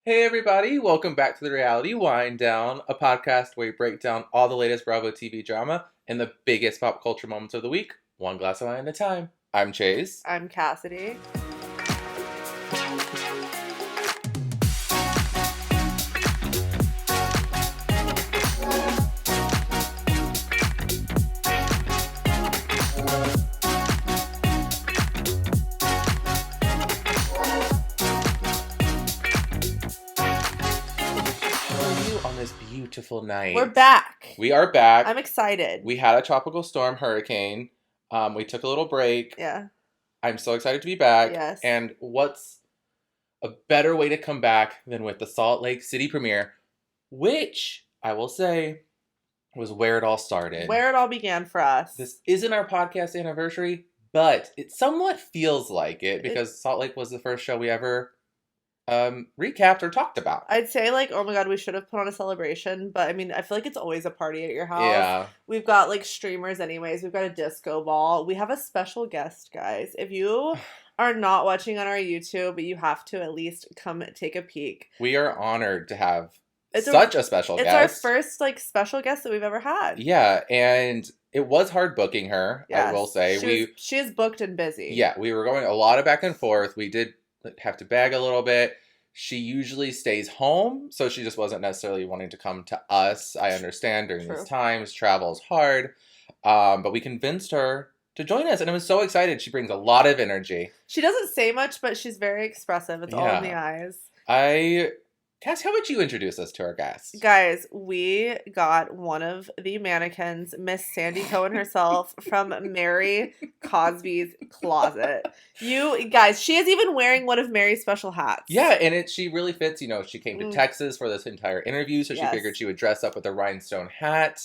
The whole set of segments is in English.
Hey everybody, welcome back to the Reality Wind Down, a podcast where we break down all the latest Bravo TV drama and the biggest pop culture moments of the week, one glass of wine at a time. I'm Chase. I'm Cassidy. On this beautiful night. We're back. We are back. I'm excited. We had a tropical storm hurricane. We took a little break. Yeah. I'm so excited to be back. Yes. And what's a better way to come back than with the Salt Lake City premiere, which I will say was where it all started. Where it all began for us. This isn't our podcast anniversary, but it somewhat feels like it because Salt Lake was the first show we ever recapped or talked about. I'd say oh my god, we should have put on a celebration, but I mean, I feel like it's always a party at your house. Yeah. We've got streamers anyways. We've got a disco ball. We have a special guest, guys. If you are not watching on our YouTube, you have to at least come take a peek. We are honored to have such a special guest. It's our first special guest that we've ever had. Yeah, and it was hard booking her, yes. I will say. She is booked and busy. Yeah, we were going a lot of back and forth. We did have to bag a little bit. She usually stays home, so she just wasn't necessarily wanting to come to us. I understand during these times, travel is hard, but we convinced her to join us, and I was so excited. She brings a lot of energy. She doesn't say much, but she's very expressive. It's all in the eyes. Cass, how would you introduce us to our guest? Guys, we got one of the mannequins, Miss Sandy Cohen herself, from Mary Cosby's closet. You guys, she is even wearing one of Mary's special hats. Yeah, and she really fits. You know, she came to Texas for this entire interview, so she figured she would dress up with a rhinestone hat.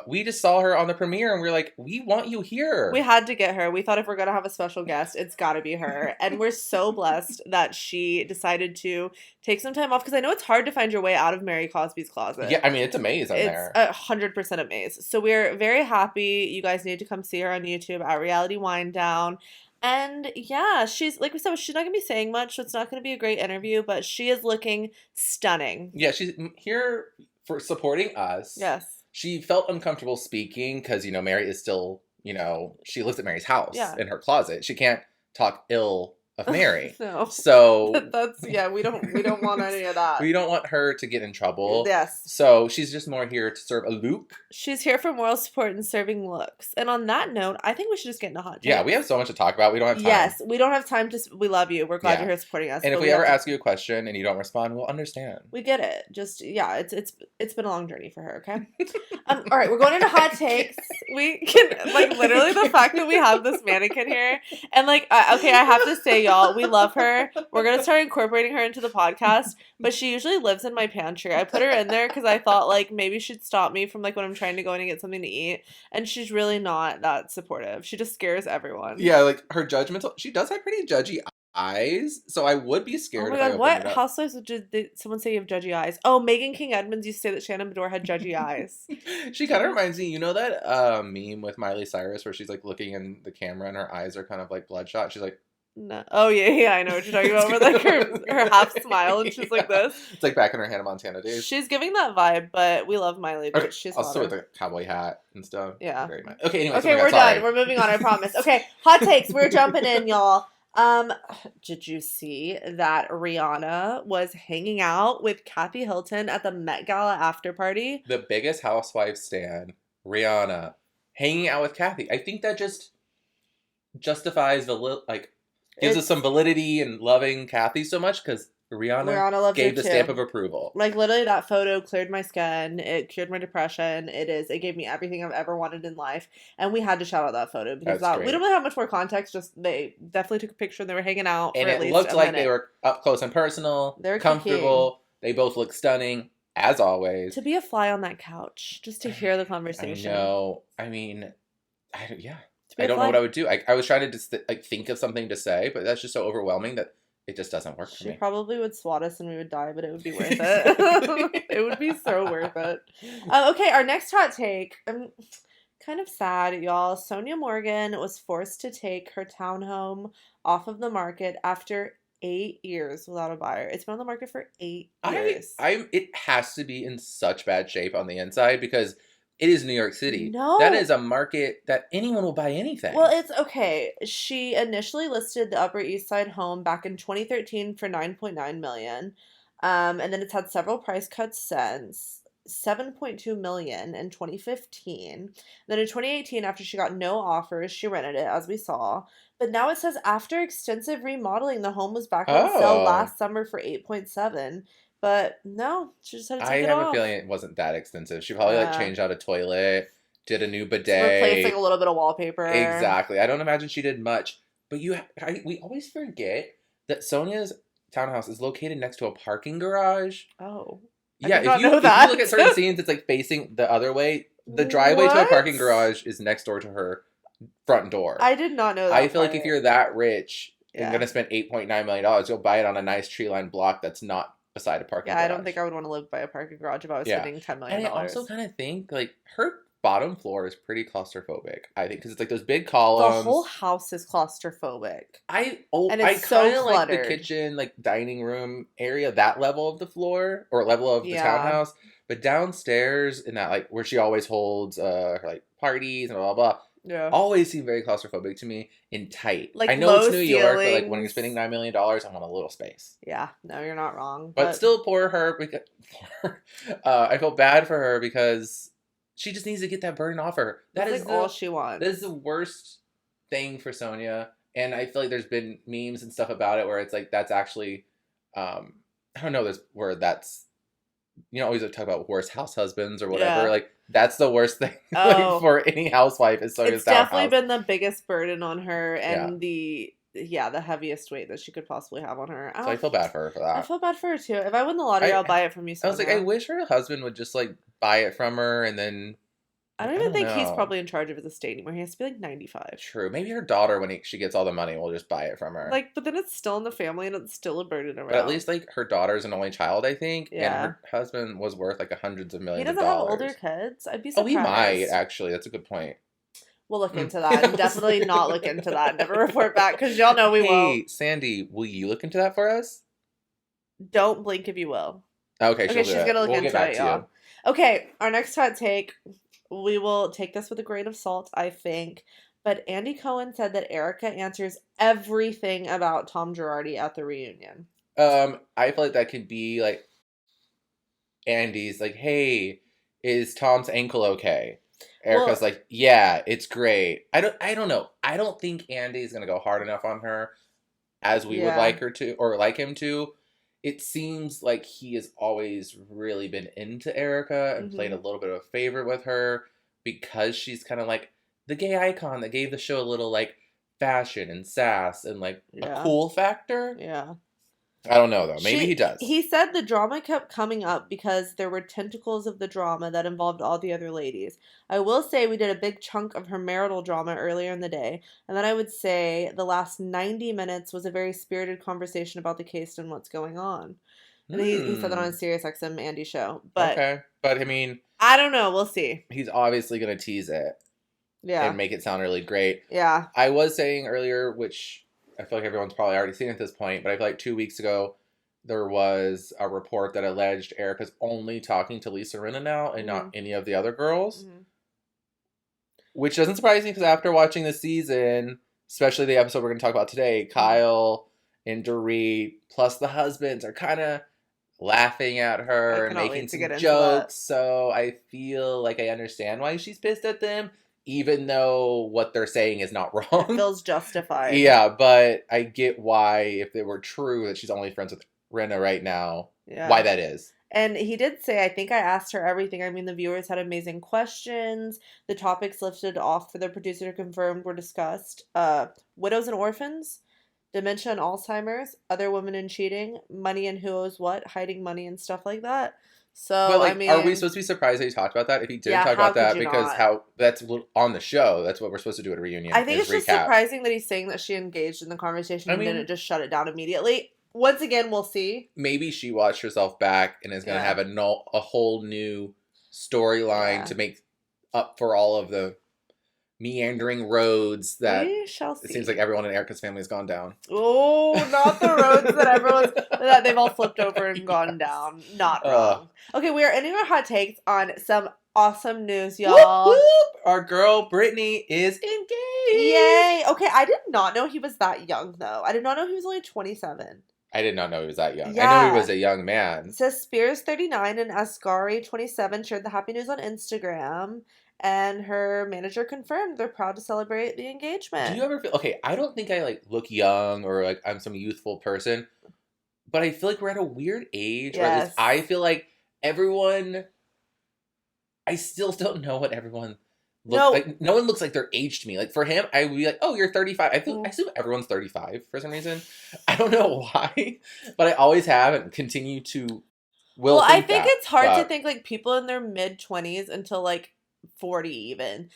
We just saw her on the premiere and we were like, we want you here. We had to get her. We thought if we're going to have a special guest, it's got to be her. And we're so blessed that she decided to take some time off because I know it's hard to find your way out of Mary Cosby's closet. Yeah, I mean, it's a maze there. It's 100% a maze. So we're very happy. You guys need to come see her on YouTube at Reality Wind Down. And yeah, she's, like we said, she's not going to be saying much, so it's not going to be a great interview, but she is looking stunning. Yeah, she's here for supporting us. Yes. She felt uncomfortable speaking because, Mary is still, she lives at Mary's house in her closet. She can't talk ill of Mary. No. So we don't want any of that. We don't want her to get in trouble. Yes. So she's just more here to serve a look. She's here for moral support and serving looks. And on that note, I think we should just get into hot takes. Yeah, we have so much to talk about. We don't have time. Yes, we don't have time to. We love you. We're glad you're here supporting us. And if we ever ask you a question and you don't respond, we'll understand. We get it. Just it's been a long journey for her. Okay. All right, we're going into hot takes. We can literally the fact that we have this mannequin here and okay, I have to say, y'all, we love her. We're gonna start incorporating her into the podcast, but she usually lives in my pantry. I put her in there because I thought maybe she'd stop me from when I'm trying to go in and get something to eat, and she's really not that supportive. She just scares everyone. Yeah, her judgmental. She does have pretty judgy eyes, so I would be scared. Oh my god, what housewives did someone say you have judgy eyes? Oh, Megan King Edmonds used to say that Shannon Bedore had judgy eyes. She kind of reminds me, that meme with Miley Cyrus where she's looking in the camera and her eyes are kind of bloodshot. She's like, no. Oh yeah, I know what you're talking about. Where her half smile and she's like this. It's back in her Hannah Montana days. She's giving that vibe, but we love Miley. But she's also with a cowboy hat and stuff. Yeah. Very nice. Okay, anyway. Okay, we're done. We're moving on. I promise. Okay, hot takes. We're jumping in, y'all. Did you see that Rihanna was hanging out with Kathy Hilton at the Met Gala after party? The biggest housewife stan, Rihanna, hanging out with Kathy. I think that just justifies gives us some validity in loving Kathy so much because Rihanna gave the stamp of approval. Literally, that photo cleared my skin. It cured my depression. It gave me everything I've ever wanted in life. And we had to shout out that photo because we don't really have much more context. Just they definitely took a picture and they were hanging out. And it looked like they were up close and personal. They were comfortable. Kicking. They both look stunning as always. To be a fly on that couch, just to hear the conversation. I know. I mean, I don't know what I would do. I was trying to just think of something to say, but that's just so overwhelming that it just doesn't work for me. She probably would swat us and we would die, but it would be worth it. It would be so worth it. Okay, our next hot take. I'm kind of sad, y'all. Sonja Morgan was forced to take her townhome off of the market after 8 years without a buyer. It's been on the market for 8 years. It has to be in such bad shape on the inside because it is New York City. No. That is a market that anyone will buy anything. Well, it's okay. She initially listed the Upper East Side home back in 2013 for $9.9 million. And then it's had several price cuts since. $7.2 million in 2015. Then in 2018, after she got no offers, she rented it, as we saw. But now it says after extensive remodeling, the home was back on sale last summer for $8.7. But no, she just had to take it off. I have a feeling it wasn't that extensive. She probably changed out a toilet, did a new bidet, replaced like a little bit of wallpaper. Exactly. I don't imagine she did much. But we always forget that Sonja's townhouse is located next to a parking garage. Oh. Yeah, if you look at certain scenes, it's like facing the other way. The driveway to a parking garage is next door to her front door. I did not know that. I feel like if you're that rich and going to spend $8.9 million, you'll buy it on a nice tree-lined block that's not beside a parking garage. I don't think I would want to live by a parking garage if I was spending $10 million. And I also kind of think, like, her bottom floor is pretty claustrophobic, I think, because it's like those big columns. The whole house is claustrophobic. I kind of like the kitchen, like, dining room area, that level of the floor, or level of the townhouse. But downstairs, in that, like, where she always holds her, like, parties and blah, blah, blah. Yeah. Always seem very claustrophobic to me and tight. Like, I know it's New York, but like when you're spending $9 million, I want a little space. Yeah, no, you're not wrong. But still, poor her. I feel bad for her because she just needs to get that burden off her. That is all she wants. That is the worst thing for Sonja, and I feel like there's been memes and stuff about it where it's like that's actually, I don't know, there's where that's. You know, always talk about worst house husbands or whatever. Yeah. Like, that's the worst thing like, for any housewife is Sonja's It's definitely been the biggest burden on her and the heaviest weight that she could possibly have on her. So I feel bad for her for that. I feel bad for her, too. If I win the lottery, I'll buy it from you, Sonja. I was like, I wish her husband would just, like, buy it from her and then... I don't even think he's probably in charge of his estate anymore. He has to be like 95. True. Maybe her daughter, when she gets all the money, will just buy it from her. Like, but then it's still in the family and it's still a burden around. But at least, like, her daughter's an only child, I think. Yeah. And her husband was worth, like, hundreds of millions of dollars. He doesn't have older kids? I'd be surprised. Oh, he might, actually. That's a good point. We'll look into that. Definitely not look into that. Never report back, because y'all know we won't. Hey, Sandy, will you look into that for us? Don't blink if you will. Okay, she's going to look into it, y'all. Okay, our next hot take... We will take this with a grain of salt, I think. But Andy Cohen said that Erica answers everything about Tom Girardi at the reunion. I feel like that could be like Andy's like, hey, is Tom's ankle okay? Erica's like, yeah, it's great. I don't know. I don't think Andy's gonna go hard enough on her as we would like her to or like him to. It seems like he has always really been into Erica and played a little bit of a favorite with her because she's kind of like the gay icon that gave the show a little like fashion and sass and like a cool factor. Yeah. I don't know, though. Maybe he does. He said the drama kept coming up because there were tentacles of the drama that involved all the other ladies. I will say we did a big chunk of her marital drama earlier in the day, and then I would say the last 90 minutes was a very spirited conversation about the case and what's going on. And he said that on his SiriusXM Andy show. But okay. But, I mean... I don't know. We'll see. He's obviously going to tease it. Yeah. And make it sound really great. Yeah. I was saying earlier, which... I feel like everyone's probably already seen it at this point, but I feel like 2 weeks ago, there was a report that alleged Erica's only talking to Lisa Rinna now and not any of the other girls. Which doesn't surprise me because after watching the season, especially the episode we're going to talk about today, Kyle and Riri, plus the husbands, are kind of laughing at her and making some jokes. So I feel like I understand why she's pissed at them. Even though what they're saying is not wrong. It feels justified. Yeah, but I get why, if it were true that she's only friends with Rinna right now, why that is. And he did say, I think I asked her everything. I mean, the viewers had amazing questions. The topics lifted off for the producer to confirm were discussed. Widows and orphans, dementia and Alzheimer's, other women and cheating, money and who owes what, hiding money and stuff like that. So, but, like, I mean... Are we supposed to be surprised that he talked about that? If he didn't talk about that, because that's on the show. That's what we're supposed to do at a reunion. I think it's just surprising that he's saying that she engaged in the conversation and didn't just shut it down immediately. Once again, we'll see. Maybe she watched herself back and is going to have a whole new storyline to make up for all of the meandering roads that we shall see. It seems like everyone in Erica's family has gone down. Oh, not the roads that they've all flipped over and gone down. Not wrong. Okay, we are ending our hot takes on some awesome news, y'all. Whoop, whoop. Our girl Britney is engaged. Yay. Okay, I did not know he was that young, though. I did not know he was only 27. I did not know he was that young. Yeah. I knew he was a young man. It says Spears 39 and Asghari 27 shared the happy news on Instagram, and her manager confirmed they're proud to celebrate the engagement. Do you ever feel okay? I don't think I look young or I'm some youthful person, but I feel like we're at a weird age. Yes. Or at least I feel like everyone. I still don't know what everyone. No one looks like they're aged to me. Like for him, I would be like, "Oh, you're 35." I assume everyone's 35 for some reason. I don't know why, but I always have and continue to. I think it's hard to think people in their mid-20s until 40 even.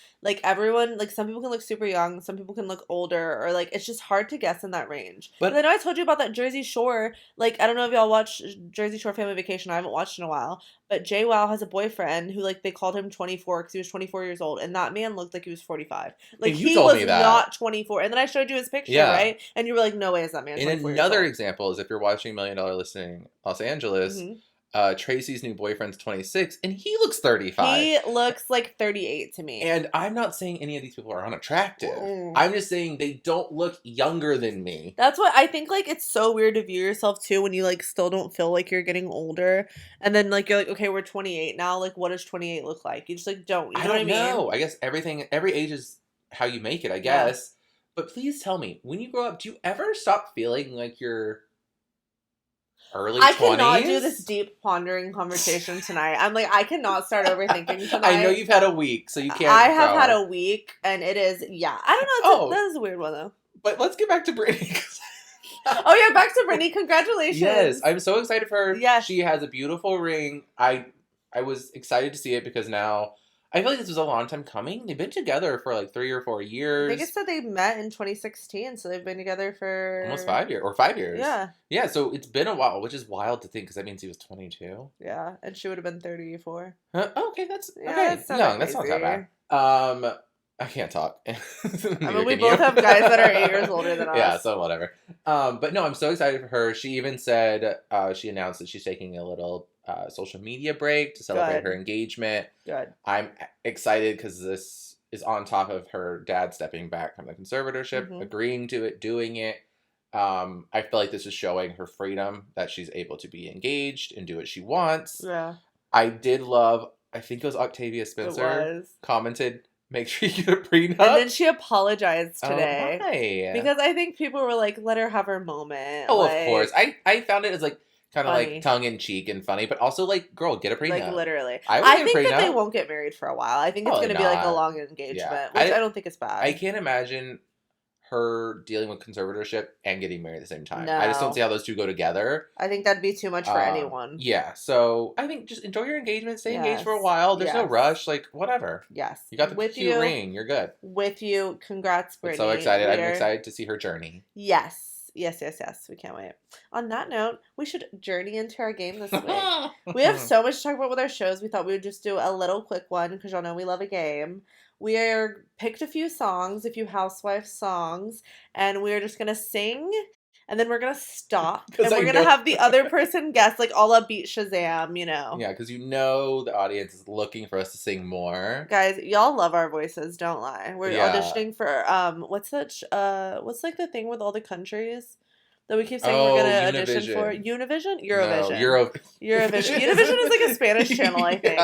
Everyone, some people can look super young, some people can look older, or it's just hard to guess in that range. But I know I told you about that Jersey Shore, I don't know if y'all watch Jersey Shore Family Vacation. I haven't watched in a while, but JWoww has a boyfriend who they called him 24 because he was 24 years old, and that man looked like he was 45. He was not 24. And then I showed you his picture, right? And you were like, no way is that man 24 And another example is if you're watching $1 Million Listing Los Angeles, Tracy's new boyfriend's 26, and he looks 35. He looks like 38 to me. And I'm not saying any of these people are unattractive. I'm just saying they don't look younger than me. That's what I think. It's so weird to view yourself too when you still don't feel like you're getting older, and then you're okay, we're 28 now. What does 28 look like? You just don't. You know what I mean? Know. I guess every age is how you make it. I guess. Yeah. But please tell me, when you grow up, do you ever stop feeling like you're early 20s? I cannot do this deep pondering conversation tonight. I'm I cannot start overthinking tonight. I know you've had a week, so you can't. I have had a week, and it is, I don't know. That is a weird one, though. But let's get back to Britney. Oh, yeah, back to Britney. Congratulations. Yes, I'm so excited for her. Yes. She has a beautiful ring. I was excited to see it because now I feel like this was a long time coming. They've been together for 3 or 4 years. I think it said they met in 2016, so they've been together for almost 5 years, or 5 years. Yeah. Yeah, so it's been a while, which is wild to think because that means he was 22. Yeah, and she would have been 34. Okay, that's That's young. That's not that bad. I can't talk. We both have guys that are 8 years older than us. Yeah, so whatever. But no, I'm so excited for her. She even said she announced that she's taking a little social media break to celebrate her engagement. Good. I'm excited because this is on top of her dad stepping back from the conservatorship, agreeing to it, doing it. I feel like this is showing her freedom, that she's able to be engaged and do what she wants. Yeah. I did love, I think it was Octavia Spencer commented, make sure you get a prenup. And then she apologized today. Oh, why? Because I think people were let her have her moment. Oh, of course. I found it as kind of tongue-in-cheek and funny, but also girl, get a prenup. Literally. I think that they won't get married for a while. I think it's going to be a long engagement, which I don't think is bad. I can't imagine her dealing with conservatorship and getting married at the same time. No. I just don't see how those two go together. I think that'd be too much for anyone. Yeah, so I think just enjoy your engagement, stay engaged for a while. There's no rush, whatever. Yes. You got the cute ring, you're good. With you, congrats, Britney. I'm so excited. I'm excited to see her journey. Yes. Yes. We can't wait. On that note, we should journey into our game this week. We have so much to talk about with our shows. We thought we would just do a little quick one because y'all know we love a game. We picked a few songs, a few housewife songs, and we're just going to sing, and then we're going to stop, and we're going to have the other person guess, a la Beat Shazam, Yeah, because the audience is looking for us to sing more. Guys, y'all love our voices, don't lie. We're auditioning for, what's the thing with all the countries that we keep saying we're going to audition for? Univision? Eurovision. No, Eurovision. Univision is a Spanish channel, I think.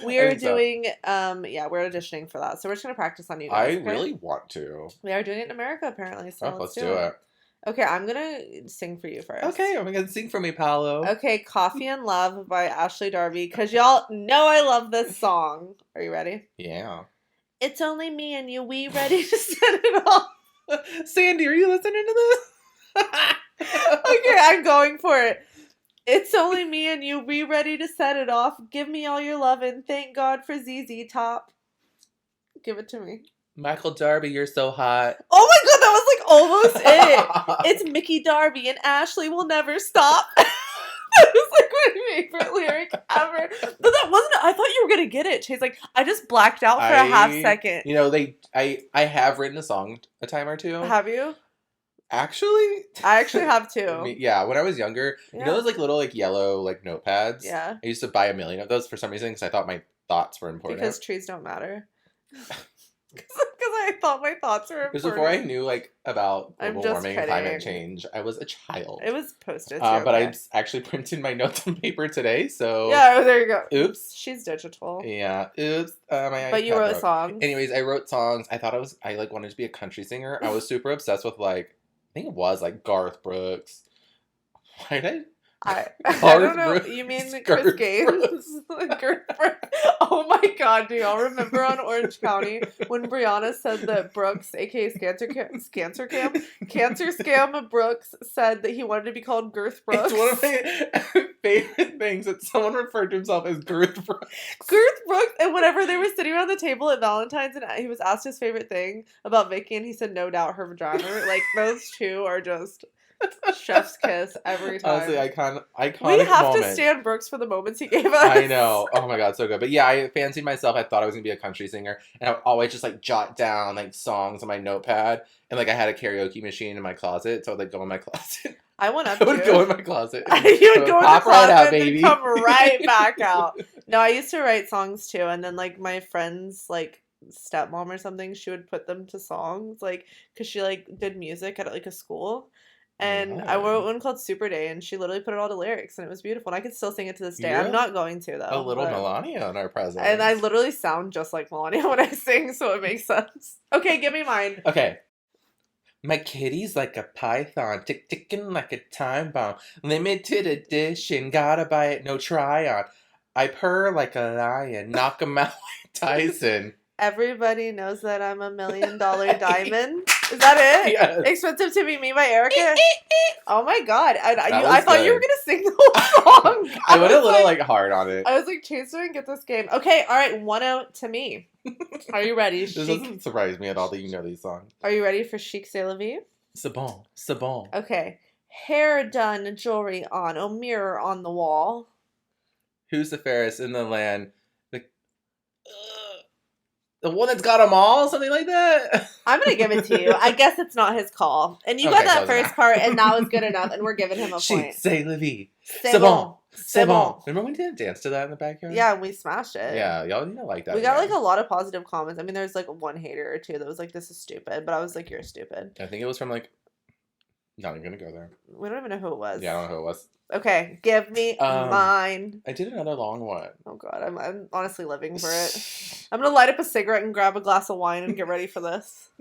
We are doing, we're auditioning for that. So we're just going to practice on you guys. I really want to. We are doing it in America, apparently. So let's do it. Okay, I'm going to sing for you first. Okay, I'm going to sing for me, Paolo. Okay, Coffee and Love by Ashley Darby, because y'all know I love this song. Are you ready? Yeah. It's only me and you. We ready to set it off? Sandy, are you listening to this? Okay, I'm going for it. It's only me and you. We ready to set it off. Give me all your love and thank God for ZZ Top. Give it to me. Michael Darby, you're so hot. Oh my God, that was almost it. It's Mickey Darby and Ashley will never stop. That was what I favorite lyric ever. But that wasn't. I thought you were gonna get it. Chase, like, I just blacked out for a half second. You know, I have written a song a time or two. Have you? Actually, I actually have too. Yeah, when I was younger, you know those like little like yellow like notepads. Yeah. I used to buy a million of those for some reason because I thought my thoughts were important. Because trees don't matter. Because I thought my thoughts were important. Because before I knew like about global warming and climate change, I was a child. It was posted. But I actually printed my notes on paper today, so yeah, there you go. Oops, she's digital. Yeah, oops. But you wrote songs. Anyways, I wrote songs. I thought I like wanted to be a country singer. I was super obsessed with like I think it was like Garth Brooks. Why did I don't know. Brooks, you mean Chris Gaines? Garth Brooks. Oh my god, do y'all remember on Orange County when Brianna said that Brooks, aka Cancer Scam Brooks, said that he wanted to be called Girth Brooks? It's one of my favorite things that someone referred to himself as Girth Brooks. Girth Brooks, and whenever they were sitting around the table at Valentine's and he was asked his favorite thing about Vicky and he said no doubt her vagina. Like those two are just chef's kiss every time. Honestly, iconic we have moment. to stand Brooks for the moments he gave us. I know. Oh my god, so good. But yeah, I fancied myself. I thought I was gonna be a country singer, and I would always just like jot down like songs on my notepad, and like I had a karaoke machine in my closet, so I'd like go in my closet. I went up. I would go in my closet. You would go in the closet right out, baby. and come right back out. No, I used to write songs too, and then like my friends like stepmom or something, she would put them to songs like because she like did music at like a school. And I wrote one called Super Day, and she literally put it all to lyrics, and it was beautiful. And I could still sing it to this day. I'm not going to, though. A little Melania in our presence. And I literally sound just like Melania when I sing, so it makes sense. Okay, give me mine. Okay. My kitty's like a python, ticking like a time bomb. Limited edition, gotta buy it, no try on. I purr like a lion, knock 'em out like Tyson. Everybody knows that I'm $1 million diamond. Is that it? Yes. Expensive to Be Me by Erica. Oh my god. I thought you were going to sing the whole song. I went a little like hard on it. I was like, Chase didn't get this game. Okay, alright, 1-0 to me. Are you ready? This doesn't surprise me at all that you know these songs. Are you ready for Chic C'est La Vie? C'est bon. C'est bon. Okay. Hair done, jewelry on, a mirror on the wall. Who's the fairest in the land? The one that's got them all? Something like that? I'm going to give it to you. I guess it's not his call. And you got that first part, and that was good enough, and we're giving him a point. Chic, c'est la vie. C'est bon. C'est bon. Remember when we did dance to that in the backyard? Yeah, we smashed it. Yeah, y'all didn't like that. We got like a lot of positive comments. I mean, there's like one hater or two that was like, this is stupid. But I was like, you're stupid. I think it was from like... Not even going to go there. We don't even know who it was. Yeah, I don't know who it was. Okay, give me mine. I did another long one. Oh god, I'm honestly living for it. I'm gonna light up a cigarette and grab a glass of wine and get ready for this.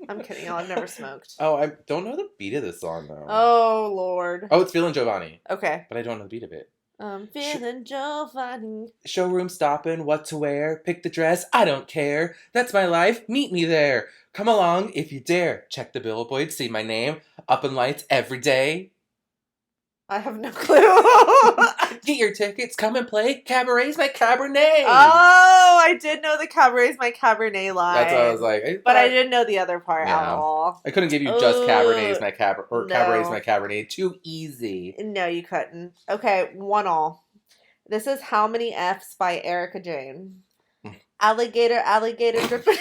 I'm kidding, y'all. I've never smoked. Oh, I don't know the beat of this song though. Oh lord. Oh, it's Feeling Giovanni. Okay. But I don't know the beat of it. I'm feeling Giovanni. Showroom stopping, what to wear. Pick the dress, I don't care. That's my life, meet me there. Come along if you dare. Check the billboard, see my name. Up in lights every day. I have no clue. Get your tickets, come and play. Cabaret's my Cabernet. Oh, I did know the Cabaret's my Cabernet line. That's what I was like. But I didn't know the other part at all. I couldn't give you just Cabernet's my Cabernet or Cabaret's my Cabernet. Too easy. No, you couldn't. Okay, 1-1. This is How Many F's by Erica Jane. Alligator, dripping.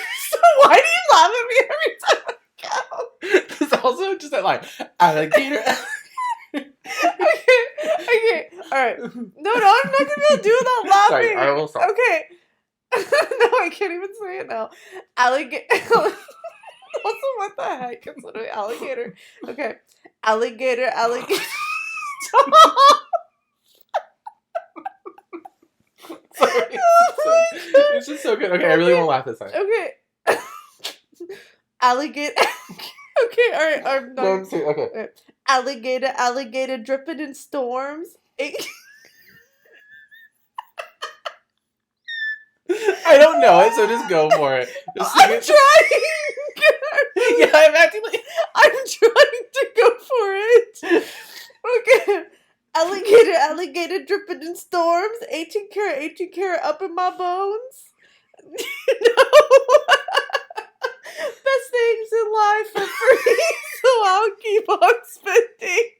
Why do you laugh at me every time I count? It's also just that line. Alligator. Okay, alright. No, I'm not gonna be able to do it without laughing. Sorry, I will stop. Okay. No, I can't even say it now. Alligator. Also, what the heck? It's literally alligator. Okay. Alligator. Sorry. It's just so good. Okay, I really won't laugh this time. Okay. Alligator. Okay, alright. I'm not. Okay. Alligator dripping in storms. I don't know it, so just go for it. Just sing it. Trying. Yeah, I'm trying to go for it. Okay. Alligator dripping in storms. 18 karat up in my bones. No. Best things in life are free, so I'll keep on spending.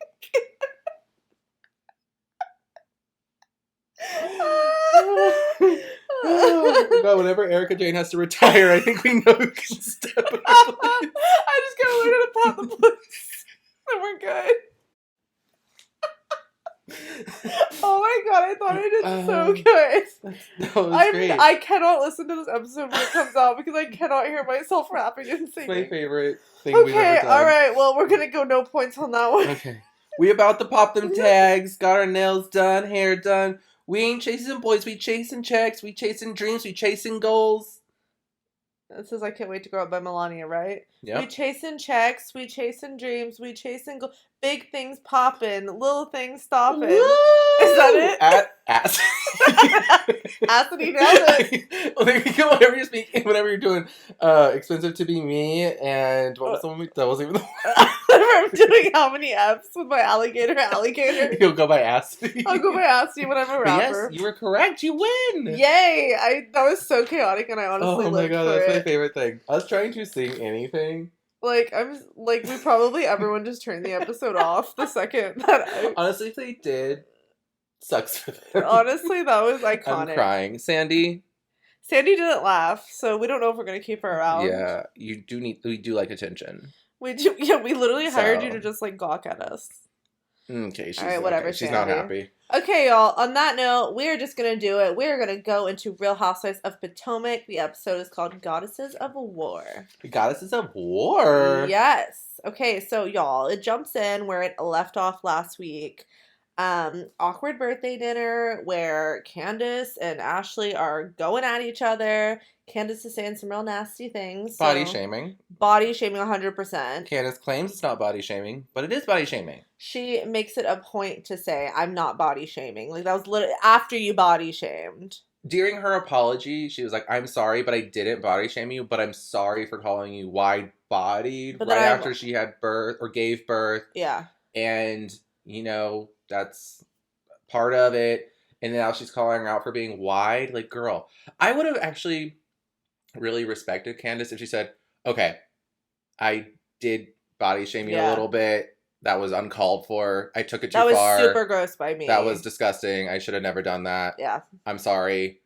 Oh my god, whenever Erica Jane has to retire, I think we know who can step in her place. I just gotta learn how to pot the place. And we're good. Oh my god, I thought I did so good. That was great. I cannot listen to this episode when it comes out because I cannot hear myself rapping and singing. It's my favorite thing we've ever done. Alright, well, we're gonna go no points on that one. Okay. We about to pop them tags, got our nails done, hair done. We ain't chasing boys, we chasing checks, we chasing dreams, we chasing goals. This is I Can't Wait to Grow Up by Melania, right? Yep. We chasing checks, we chasing dreams, we chasing big things popping, little things stopping. Woo! Is that it? Acid, nailed it. Well, there you go. Whenever you're speaking, whenever you're doing expensive to be me, and what was the one that wasn't even the one? I'm doing how many F's with my alligator? You'll go by Asti. I'll go by Asti when I'm a rapper. Yes, you were correct. You win. Yay! That was so chaotic, and I honestly oh my lived god, for that's it. my favorite thing. I was trying to sing anything. Like we probably everyone just turned the episode off the second that honestly, if they did, sucks for them. Honestly, that was iconic. I'm crying. Sandy didn't laugh, so we don't know if we're gonna keep her around. Yeah, we do like attention. We do. Yeah, we literally hired you to just like gawk at us. Okay, she's all right, whatever. Okay. She's not happy. Okay, y'all. On that note, we're just gonna do it. We're gonna go into Real Housewives of Potomac. The episode is called "Goddesses of War." Goddesses of War. Yes. Okay, so y'all, it jumps in where it left off last week. Awkward birthday dinner where Candace and Ashley are going at each other. Candace is saying some real nasty things. Body shaming. Body shaming 100%. Candace claims it's not body shaming, but it is body shaming. She makes it a point to say, I'm not body shaming. Like, that was literally after you body shamed. During her apology, she was like, I'm sorry, but I didn't body shame you, but I'm sorry for calling you wide-bodied right after she had birth or gave birth. Yeah. And, you know, that's part of it. And now she's calling her out for being wide. Like, girl, I would have actually really respected Candace if she said, okay, I did body shame you a little bit. That was uncalled for. I took it too far. That was super gross by me. That was disgusting. I should have never done that. Yeah. I'm sorry.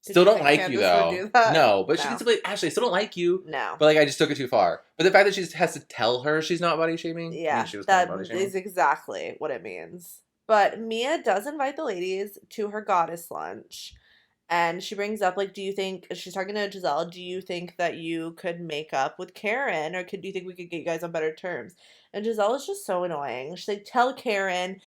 Still don't like you, though. No, but she needs to be like, Ashley, I still don't like you. No. But, like, I just took it too far. But the fact that she just has to tell her she's not body shaming. Yeah, she was that body shaming. is exactly what it means. But Mia does invite the ladies to her goddess lunch. And she brings up, like, do you think, she's talking to Gizelle, do you think that you could make up with Karen? Or do you think we could get you guys on better terms? And Gizelle is just so annoying. She's like, tell Karen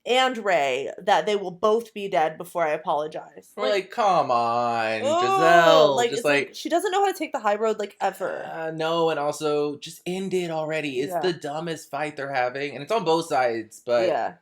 and Ray that they will both be dead before I apologize. We're like, come on, Gizelle. Like, just like, she doesn't know how to take the high road, like, ever. No, and also, just end it already. It's the dumbest fight they're having. And it's on both sides, but... Yeah.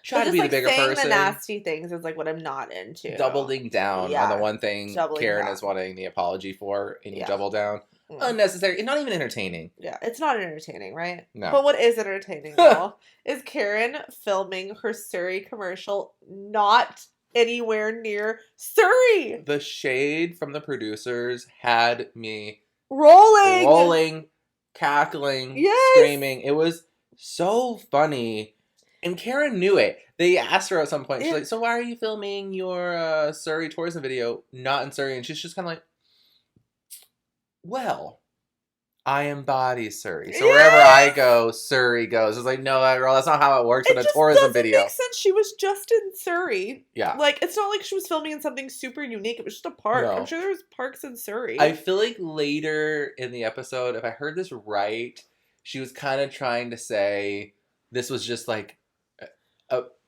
Try to be the bigger person. Saying the nasty things is like what I'm not into. Doubling down on the one thing Karen is wanting the apology for, and you double down. Unnecessary. And not even entertaining. Yeah, it's not entertaining, right? No. But what is entertaining, though, is Karen filming her Surrey commercial not anywhere near Surrey. The shade from the producers had me rolling, cackling, screaming. It was so funny. And Karen knew it. They asked her at some point. She's like, so why are you filming your Surrey tourism video not in Surrey? And she's just kind of like, well, I embody Surrey. So wherever I go, Surrey goes. It's like, no, girl, that's not how it works in a tourism video. It makes sense. She was just in Surrey. Yeah. Like, it's not like she was filming in something super unique. It was just a park. No. I'm sure there was parks in Surrey. I feel like later in the episode, if I heard this right, she was kind of trying to say this was just like,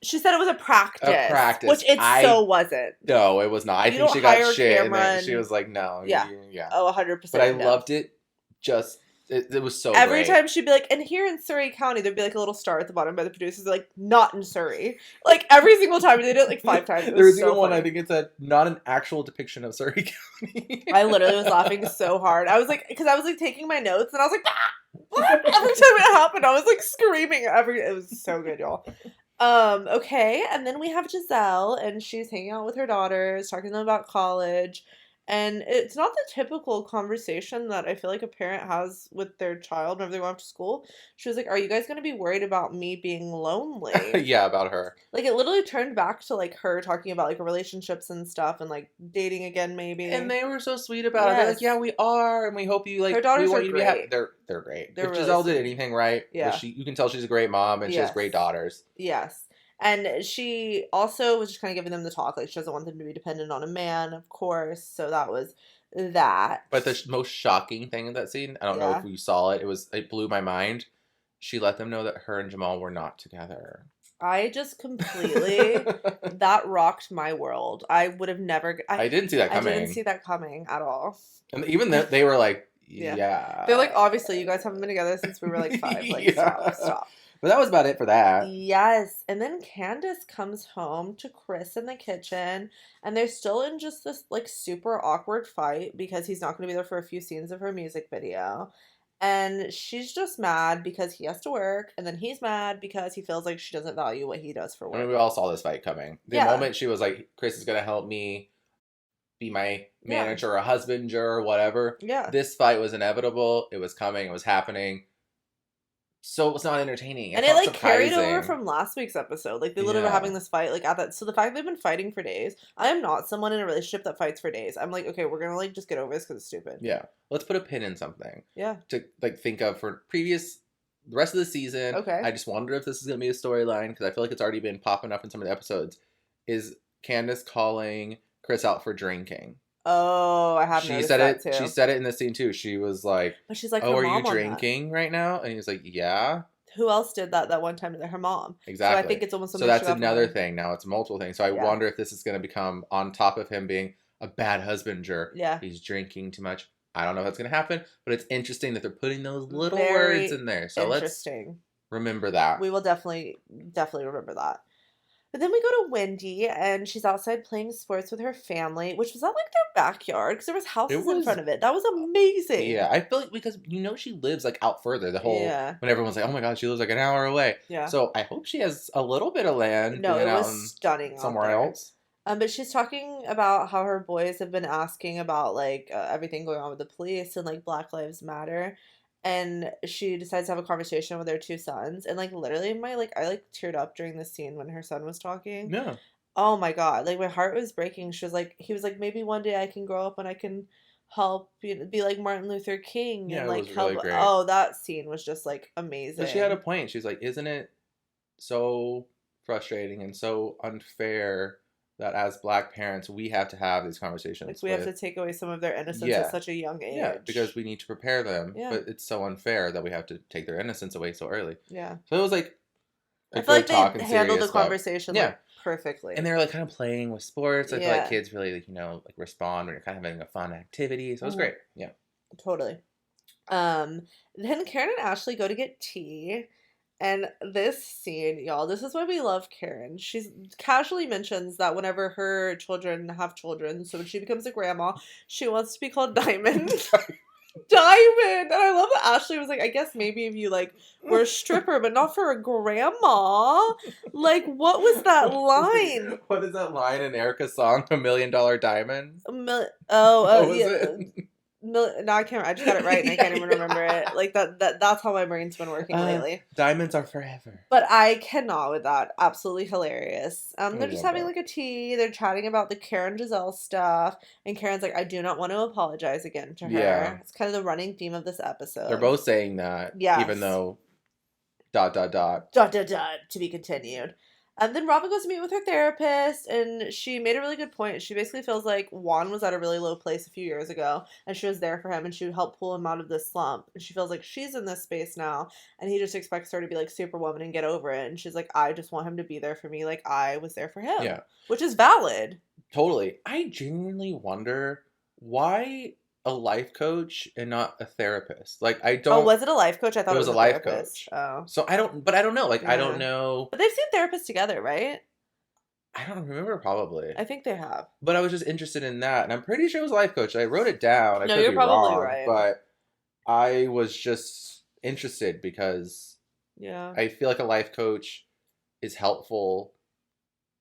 she said it was a practice. Which so wasn't. No, it was not. I think she got shit. And she was like, no. Yeah. Oh, 100%. But I loved it. It was so Every great. time she'd be like, and here in Surrey County, there'd be like a little star at the bottom by the producers. They're like, not in Surrey. Like, every single time. They did it like 5 times. There was even one, I think it said, not an actual depiction of Surrey County. I literally was laughing so hard. I was like, because I was like taking my notes, and I was like, ah! Every time it happened, I was like screaming. It was so good, y'all. Okay, and then we have Gizelle, and she's hanging out with her daughters, talking to them about college, And it's not the typical conversation that I feel like a parent has with their child whenever they go off to school. She was like, "Are you guys going to be worried about me being lonely?" Yeah, about her. Like, it literally turned back to, like, her talking about, like, relationships and stuff and, like, dating again, maybe. And they were so sweet about it. They're like, yeah, we are, and we hope you, like, her daughters we want are you to be happy. great. They're great. They're If really Gizelle did sweet. anything right, Yeah. you can tell she's a great mom, and she has great daughters. Yes. And she also was just kind of giving them the talk. Like, she doesn't want them to be dependent on a man, of course. So that was that. But the most shocking thing in that scene, I don't know if you saw it, it blew my mind. She let them know that her and Jamal were not together. I just completely, that rocked my world. I would have never. I didn't see that coming. I didn't see that coming at all. And even they were like, yeah. They're like, obviously, you guys haven't been together since we were like 5. Like, stop. But that was about it for that. Yes. And then Candace comes home to Chris in the kitchen, and they're still in just this, like, super awkward fight because he's not going to be there for a few scenes of her music video. And she's just mad because he has to work, and then he's mad because he feels like she doesn't value what he does for work. I mean, we all saw this fight coming. The moment she was like, Chris is going to help me be my manager or husband or whatever. Yeah. This fight was inevitable. It was coming. It was happening. So it was not entertaining. And it, like, carried over from last week's episode. Like, they literally were having this fight, like, at that. So the fact they've been fighting for days, I am not someone in a relationship that fights for days. I'm like, okay, we're going to, like, just get over this because it's stupid. Yeah. Let's put a pin in something. Yeah. To, like, think of for the rest of the season. Okay. I just wonder if this is going to be a storyline because I feel like it's already been popping up in some of the episodes. Is Candace calling Chris out for drinking? Oh, I have noticed that too. She said it in the scene too. She was like, but she's like, "Oh, are you drinking right now?" And he was like, "Yeah." Who else did that one time? Her mom. Exactly. So I think it's almost so that's another thing. Now it's multiple things. So I wonder if this is going to become on top of him being a bad husbander. Yeah. He's drinking too much. I don't know if that's going to happen, but it's interesting that they're putting those little words in there. So let's remember that. We will definitely remember that. But then we go to Wendy, and she's outside playing sports with her family, which was not like their backyard, because there was houses in front of it. That was amazing. Yeah, I feel like because she lives like out further. The whole when everyone's like, "Oh my God, she lives like an hour away." Yeah. So I hope she has a little bit of land. No, it was stunning somewhere else. But she's talking about how her boys have been asking about like everything going on with the police and like Black Lives Matter. And she decides to have a conversation with her 2 sons. And, like, literally, I teared up during the scene when her son was talking. Yeah. Oh, my God. Like, my heart was breaking. He was like, maybe one day I can grow up and I can help, be like Martin Luther King. Yeah, and, like, it was really great. Oh, that scene was just, like, amazing. But she had a point. She's like, isn't it so frustrating and so unfair that as Black parents, we have to have these conversations. Like, we have to take away some of their innocence at such a young age. Yeah, because we need to prepare them. Yeah. But it's so unfair that we have to take their innocence away so early. Yeah. So it was like, I feel like they handled the conversation perfectly. And they were like kind of playing with sports. I feel like kids really, like respond when you're kind of having a fun activity. So it was great. Yeah. Totally. Then Karen and Ashley go to get tea. And this scene, y'all, this is why we love Karen. She casually mentions that whenever her children have children, so when she becomes a grandma, she wants to be called Diamond. Diamond! And I love that Ashley was like, I guess maybe if you, like, were a stripper, but not for a grandma. Like, what was that line? What is that line in Erica's song, $1 Million Diamond? What was it? No, I can't. I just got it right, and I can't even remember it. Like that's how my brain's been working lately. Diamonds are forever. But I cannot with that. Absolutely hilarious. They're just having like a tea. They're chatting about the Karen Gizelle stuff, and Karen's like, "I do not want to apologize again to her." Yeah. It's kind of the running theme of this episode. They're both saying that. Yeah. Even though. ... To be continued. And then Robin goes to meet with her therapist, and she made a really good point. She basically feels like Juan was at a really low place a few years ago, and she was there for him, and she would help pull him out of this slump. And she feels like she's in this space now, and he just expects her to be like Superwoman and get over it. And she's like, I just want him to be there for me like I was there for him. Yeah. Which is valid. Totally. I genuinely wonder why a life coach and not a therapist. Like, I don't... Oh, was it a life coach? I thought it was a life coach. Oh. So I don't know. Like, I don't know. But they've seen therapists together, right? I don't remember, probably. I think they have. But I was just interested in that, and I'm pretty sure it was a life coach. I wrote it down. No, you're probably right. But I was just interested because I feel like a life coach is helpful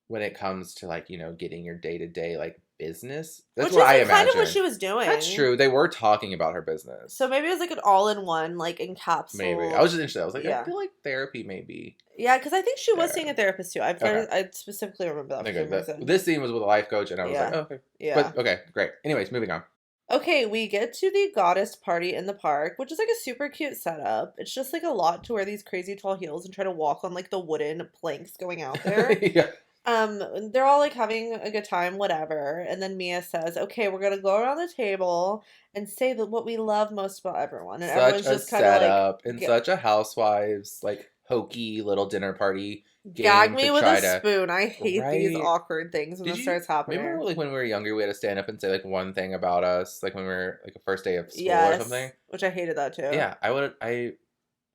when it comes to, like, getting your day-to-day, like, business. That's Which what I is kind imagine. of what she was doing. That's true. They were talking about her business. So maybe it was like an all-in-one, like encapsulated. Maybe. I was just interested. I was like, I feel like therapy maybe. Yeah, because I think she was seeing a therapist too. I specifically remember that. Okay, this scene was with a life coach, and I was like, oh, okay. Yeah. But, okay, great. Anyways, moving on. Okay, we get to the goddess party in the park, which is like a super cute setup. It's just like a lot to wear these crazy tall heels and try to walk on like the wooden planks going out there. Yeah. They're all like having a good time, whatever. And then Mia says, "Okay, we're gonna go around the table and say that what we love most about everyone." And everyone's just kind of like in such a housewives like hokey little dinner party. Gag me with a spoon. I hate these awkward things when this starts happening. Remember like when we were younger, we had to stand up and say like one thing about us, like when we were like a first day of school or something. Which I hated that too. Yeah, I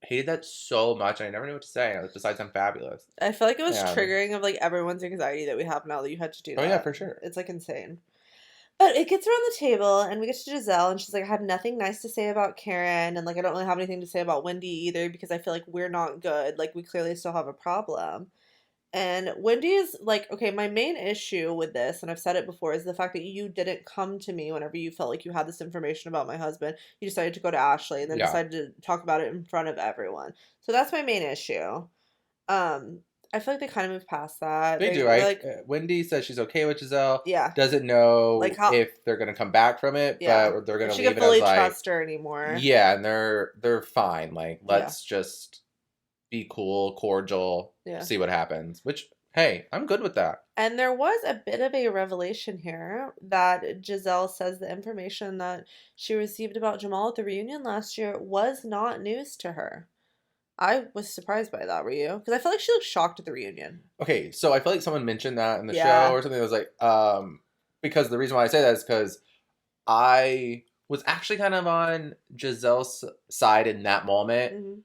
hated that so much, and I never knew what to say. Besides, I'm fabulous. I feel like it was triggering of like everyone's anxiety that we have now that you had to do that. Oh yeah, for sure. It's like insane. But it gets around the table, and we get to Gizelle, and she's like, I had nothing nice to say about Karen, and, like, I don't really have anything to say about Wendy either, because I feel like we're not good. Like, we clearly still have a problem. And Wendy is like, okay, my main issue with this, and I've said it before, is the fact that you didn't come to me whenever you felt like you had this information about my husband. You decided to go to Ashley, and then decided to talk about it in front of everyone. So that's my main issue. I feel like they kind of moved past that. They do, right? Like, Wendy says she's okay with Gizelle. Yeah. Doesn't know like if they're going to come back from it, but they're going to leave it as like... She can fully trust her anymore. Yeah, and they're fine. Like, let's just be cool, cordial, see what happens. Which, hey, I'm good with that. And there was a bit of a revelation here that Gizelle says the information that she received about Jamal at the reunion last year was not news to her. I was surprised by that, were you? Because I felt like she looked shocked at the reunion. Okay, so I feel like someone mentioned that in the show or something. That was like, because the reason why I say that is because I was actually kind of on Giselle's side in that moment. Mm-hmm.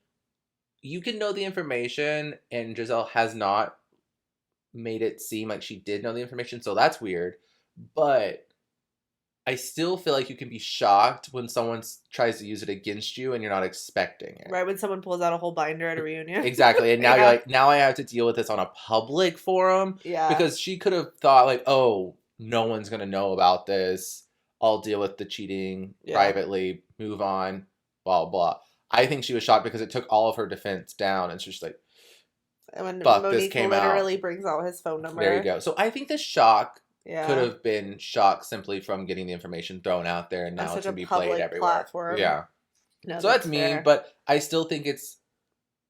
You can know the information, and Gizelle has not made it seem like she did know the information, so that's weird. But I still feel like you can be shocked when someone tries to use it against you and you're not expecting it. Right, when someone pulls out a whole binder at a reunion. Exactly, and now you're like, now I have to deal with this on a public forum? Yeah. Because she could have thought like, oh, no one's going to know about this. I'll deal with the cheating privately, move on, blah, blah. I think she was shocked because it took all of her defense down, and she's just like, and when Monique literally brings out his phone number. There you go. So I think the shock... could have been shock simply from getting the information thrown out there, and now it's going to be played everywhere. Platform. Yeah. No, so that's mean, but I still think it's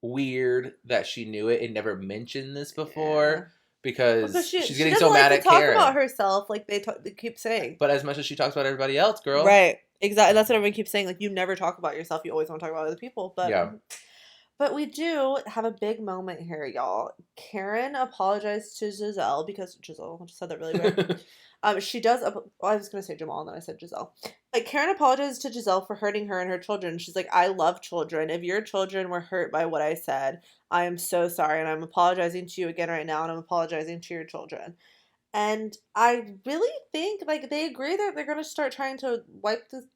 weird that she knew it and never mentioned this before because she's getting so mad at Karen. She doesn't like to talk about herself like they keep saying. But as much as she talks about everybody else, girl. Right. Exactly. That's what everyone keeps saying. Like, you never talk about yourself. You always want to talk about other people. But yeah. But we do have a big moment here, y'all. Karen apologized to Gizelle because Gizelle, I just said that really weird. She does. I was going to say Jamal, and then I said Gizelle. Like, Karen apologized to Gizelle for hurting her and her children. She's like, I love children. If your children were hurt by what I said, I am so sorry, and I'm apologizing to you again right now, and I'm apologizing to your children. And I really think, like, they agree that they're going to start trying to wipe the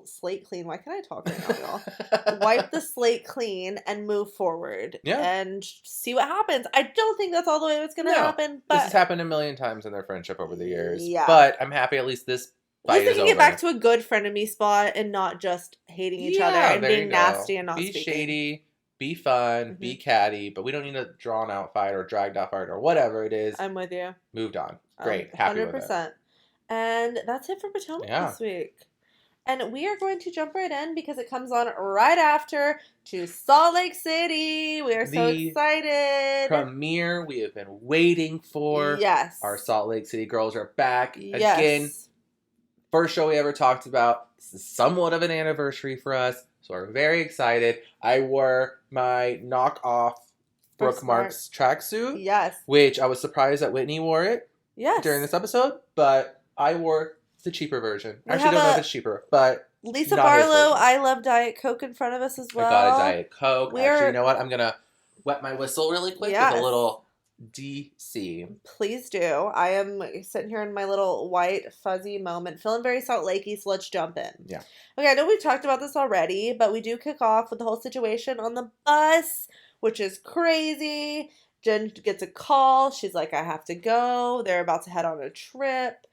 slate clean. Why can't I talk right now, y'all? Wipe the slate clean and move forward. Yeah. And see what happens. I don't think that's all the way it's going to happen. But this has happened a million times in their friendship over the years. Yeah. But I'm happy at least this fight is over. At least they can get back to a good frenemy spot and not just hating each other and being nasty and not speaking. Be shady. Be fun, be catty, but we don't need a drawn-out fight or dragged-out fight or whatever it is. I'm with you. Moved on. Great. Happy 100%. With it. And that's it for Potomac this week. And we are going to jump right in because it comes on right after to Salt Lake City. We are so excited. Premiere we have been waiting for. Yes. Our Salt Lake City girls are back. Yes. Again, first show we ever talked about. This is somewhat of an anniversary for us. So we're very excited. I wore my knockoff Brooke Marks tracksuit. Yes. Which I was surprised that Whitney wore it. Yes. During this episode. But I wore the cheaper version. I actually don't know if it's cheaper. But Lisa Barlow, I Love Diet Coke in front of us as well. I got a Diet Coke. Actually, you know what? I'm going to wet my whistle really quick with a little DC. Please do. I am sitting here in my little white fuzzy moment, feeling very Salt Lakey, so let's jump in. Yeah. Okay, I know we've talked about this already, but we do kick off with the whole situation on the bus, which is crazy. Jen gets a call. She's like, I have to go. They're about to head on a trip.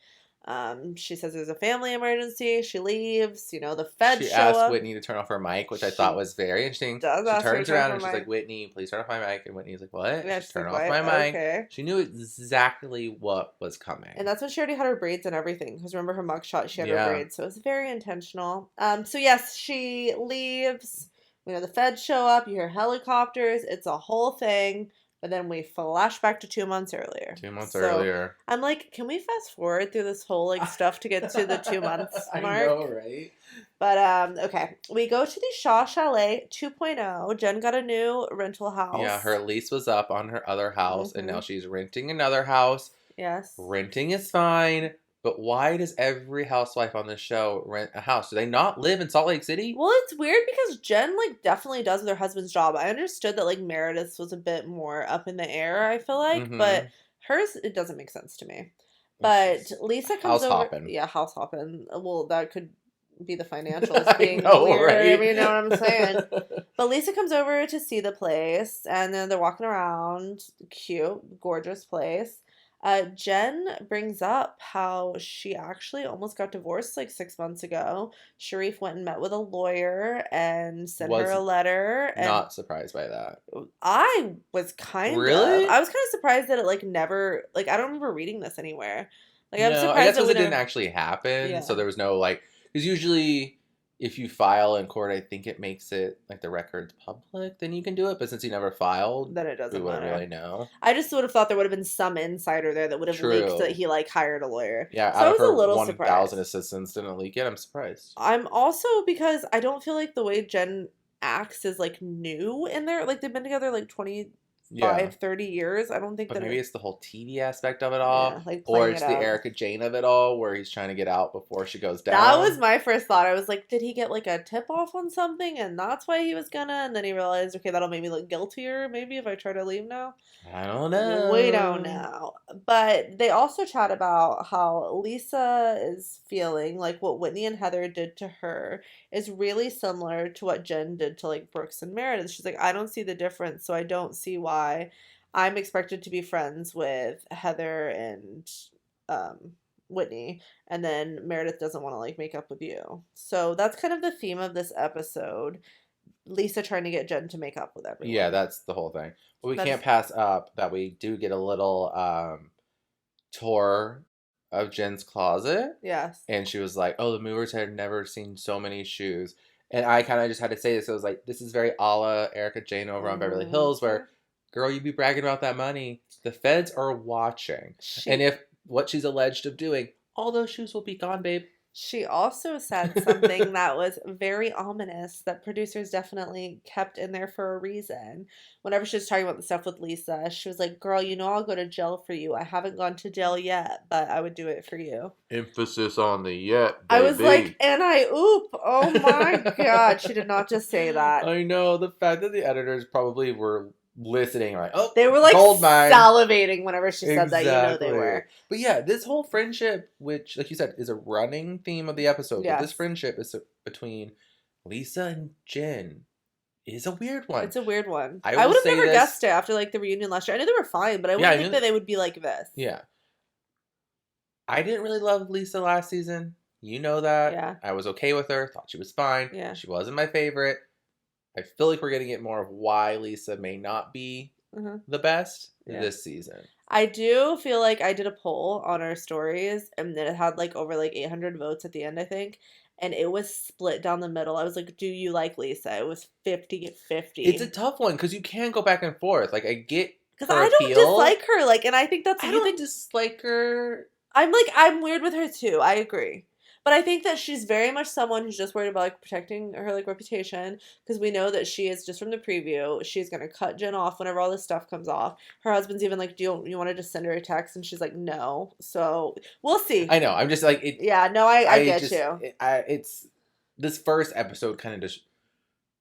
She says there's a family emergency. She leaves. You know, the feds show up. She asked Whitney to turn off her mic, which I thought was very interesting. She turns around and she's like, Whitney, please turn off my mic. And Whitney's like, what? Yeah, she's turn off my mic. Okay. She knew exactly what was coming. And that's when she already had her braids and everything. Because remember her mugshot, she had her braids. So it was very intentional. So yes, she leaves. You know, the feds show up. You hear helicopters. It's a whole thing. But then we flash back to 2 months earlier. 2 months earlier. I'm like, can we fast forward through this whole like stuff to get to the 2 months mark? I know, right? But okay, we go to the Shaw Chalet 2.0. Jen got a new rental house. Yeah, her lease was up on her other house, and now she's renting another house. Yes. Renting is fine. But why does every housewife on this show rent a house? Do they not live in Salt Lake City? Well, it's weird because Jen, like, definitely does with her husband's job. I understood that, like, Meredith's was a bit more up in the air, I feel like. But hers, it doesn't make sense to me. But Lisa comes over. House-hopping. Yeah, house hopping. Well, that could be the financials being weird. Right? You know what I'm saying? But Lisa comes over to see the place. And then they're walking around. Cute, gorgeous place. Jen brings up how she actually almost got divorced like 6 months ago. Sharif went and met with a lawyer and sent her a letter. And not surprised by that. I was kind of. Really? I was kind of surprised that it like never, like I don't remember reading this anywhere. Like I was surprised I guess because it didn't actually happen. Yeah. So there was no like, because usually if you file in court, I think it makes it like the record's public, then you can do it. But since you never filed, then it doesn't we wouldn't really know. I just would have thought there would have been some insider there that would have leaked that he like hired a lawyer. Yeah, so I was a little surprised. 1,000 assistants didn't leak it. I'm surprised. I'm also because I don't feel like the way Jen acts is like new in there. Like they've been together like 30 years. I don't think but maybe it's the whole TV aspect of it all. Yeah, like or it's the Erika Jayne of it all where he's trying to get out before she goes down. That was my first thought. I was like, did he get like a tip off on something and that's why he was gonna? And then he realized, okay, that'll make me look guiltier maybe if I try to leave now. I don't know. We don't know. But they also chat about how Lisa is feeling like what Whitney and Heather did to her is really similar to what Jen did to like Brooks and Meredith. She's like, I don't see the difference, so I don't see why I'm expected to be friends with Heather and Whitney, and then Meredith doesn't want to like make up with you. So that's kind of the theme of this episode. Lisa trying to get Jen to make up with everyone. Yeah, that's the whole thing. But we can't pass up that we do get a little tour of Jen's closet. Yes. And she was like, oh, the movers had never seen so many shoes. And I kind of just had to say this. I was like, this is very a la Erika Jayne over on Beverly Hills where, girl, you be bragging about that money. The feds are watching. And if what she's alleged of doing, all those shoes will be gone, babe. She also said something that was very ominous that producers definitely kept in there for a reason. Whenever she was talking about the stuff with Lisa, she was like, girl, you know I'll go to jail for you. I haven't gone to jail yet, but I would do it for you. Emphasis on the yet, baby. I was like, and I oop. Oh my God. She did not just say that. I know. The fact that the editors probably were listening, like, oh, they were like salivating whenever she said that. You know they were. But yeah, this whole friendship, which, like you said, is a running theme of the episode. Yes. But this friendship is between Lisa and Jen is a weird one. It's a weird one. I would have never guessed it after like the reunion last year. I knew they were fine, but I wouldn't think that they would be like this. Yeah. I didn't really love Lisa last season. You know that. Yeah. I was okay with her. Thought she was fine. Yeah. She wasn't my favorite. I feel like we're going to get more of why Lisa may not be the best this season. I do feel like I did a poll on our stories and it had like over like 800 votes at the end, I think. And it was split down the middle. I was like, do you like Lisa? It was 50-50. It's a tough one because you can go back and forth. Like I get because I don't dislike her. Like, and I think that's I don't dislike her. I'm weird with her too. I agree. But I think that she's very much someone who's just worried about like protecting her like reputation because we know that she is just from the preview. She's gonna cut Jen off whenever all this stuff comes off. Her husband's even like, "Do you want to just send her a text?" And she's like, "No." So we'll see. I know. I'm just like, it, yeah. No, I get you. It's this first episode kind of just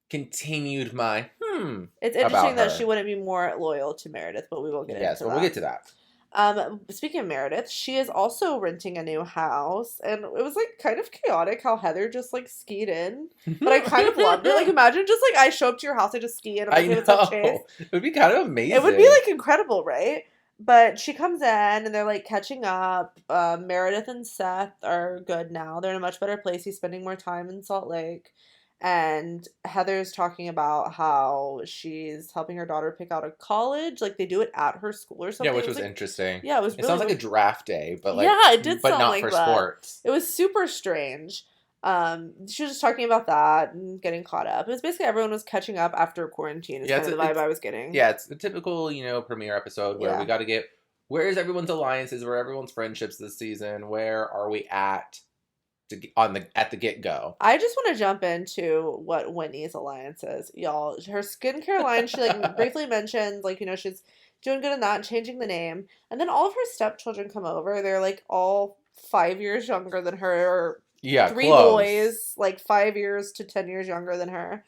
continued my It's interesting that she wouldn't be more loyal to Meredith, but we will get into that. Yes, but we'll get to that. Speaking of Meredith, she is also renting a new house, and it was like kind of chaotic how Heather just like skied in, but I kind of loved it. Like, imagine just like I show up to your house, I just ski in. I'm like, I hey, what's up, Chase? know. It would be kind of amazing. It would be like incredible, right? But she comes in and they're like catching up. Meredith and Seth are good now. They're in a much better place. He's spending more time in Salt Lake. And Heather's talking about how she's helping her daughter pick out a college. Like, they do it at her school or something. Yeah, which was like, interesting. Yeah, it was It really sounds like a draft day, but like, yeah, it did but sound not like for that. sports. It was super strange. She was just talking about that and getting caught up. It was basically everyone was catching up after quarantine is kind of the vibe I was getting. Yeah, it's the typical, premiere episode where we got to get, where's everyone's alliances, where everyone's friendships this season, where are we at the get-go? I just want to jump into what Whitney's alliance is, y'all. Her skincare line, she like briefly mentions, like, she's doing good in that, changing the name. And then all of her stepchildren come over. They're like all 5 years younger than her, or three close. boys, like 5 years to 10 years younger than her.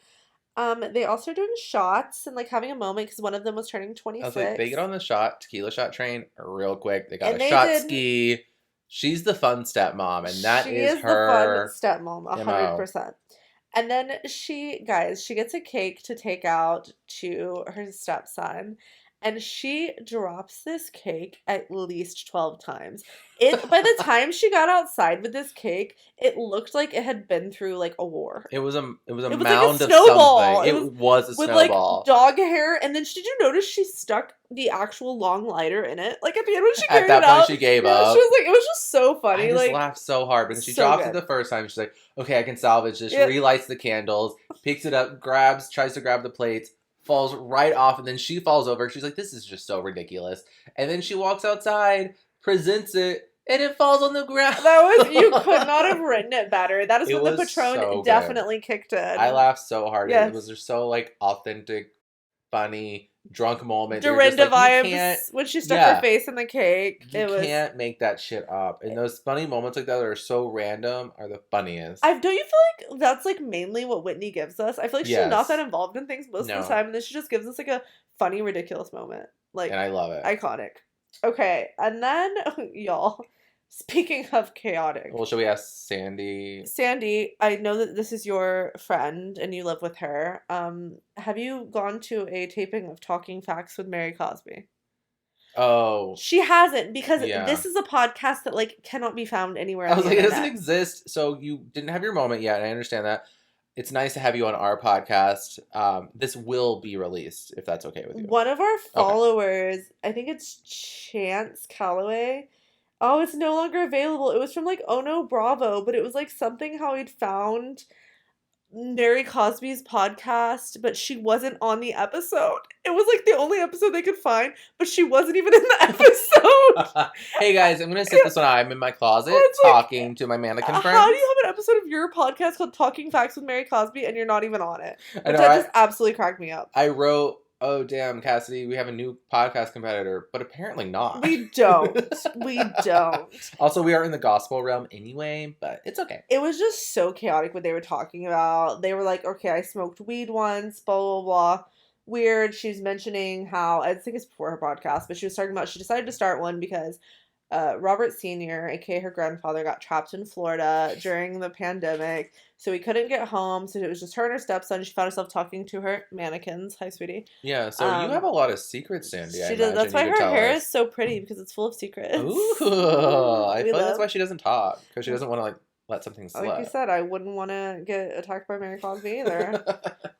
They also are doing shots and like having a moment because one of them was turning 26. I was like, they get on the tequila shot train real quick. They got a shot ski. She's the fun stepmom, and that is her. The fun stepmom, 100%. And then she gets a cake to take out to her stepson. And she drops this cake at least 12 times. By the time she got outside with this cake, it looked like it had been through like a war. It was a mound like of snowball. something. It was a with snowball. Like dog hair. And then did you notice she stuck the actual long lighter in it? Like at the end when she carried it out. At that point she gave up. She was like, it was just so funny. I just laughed so hard. But she drops it the first time. She's like, okay, I can salvage this. She relights the candles, picks it up, tries to grab the plates. Falls right off, and then she falls over. She's like, this is just so ridiculous. And then she walks outside, presents it, and it falls on the ground. You could not have written it better. That is when the Patron definitely kicked in. I laughed so hard. Yes. It was just so like authentic, funny, drunk moment. Dorinda vibes when she stuck her face in the cake. You can't make that shit up. And those funny moments like that are so random are the funniest. Don't you feel like that's like mainly what Whitney gives us? I feel like she's not that involved in things most of the time, and then she just gives us like a funny, ridiculous moment. Like, and I love it. Iconic. Okay, and then y'all. Speaking of chaotic. Well, should we ask Sandy? Sandy, I know that this is your friend and you live with her. Have you gone to a taping of Talking Facts with Mary Cosby? Oh. She hasn't, because this is a podcast that like cannot be found anywhere else. I was like, it doesn't exist, so you didn't have your moment yet, and I understand that. It's nice to have you on our podcast. This will be released, if that's okay with you. One of our followers, I think it's Chance Calloway. Oh, it's no longer available. It was from like Oh No Bravo, but it was like something how he'd found Mary Cosby's podcast, but she wasn't on the episode. It was like the only episode they could find, but she wasn't even in the episode. Hey guys, I'm gonna sit this one out. I'm in my closet talking to my mannequin friends. How do you have an episode of your podcast called Talking Facts with Mary Cosby and you're not even on it? That just absolutely cracked me up. I wrote, oh damn, Cassidy, we have a new podcast competitor, but apparently not. We don't. Also, we are in the gospel realm anyway, but it's okay. It was just so chaotic what they were talking about. They were like, okay, I smoked weed once, blah, blah, blah. Weird. She's mentioning how, I think it's before her podcast, but she was talking about, she decided to start one because Robert Sr., aka her grandfather, got trapped in Florida during the pandemic, so he couldn't get home, so it was just her and her stepson. She found herself talking to her mannequins. Hi, sweetie. Yeah, so you have a lot of secrets, Sandy. She does. That's why her hair is so pretty, because it's full of secrets. Ooh, I feel like that's why she doesn't talk, because she doesn't want to like let something slip. Like you said, I wouldn't want to get attacked by Mary Cosby either.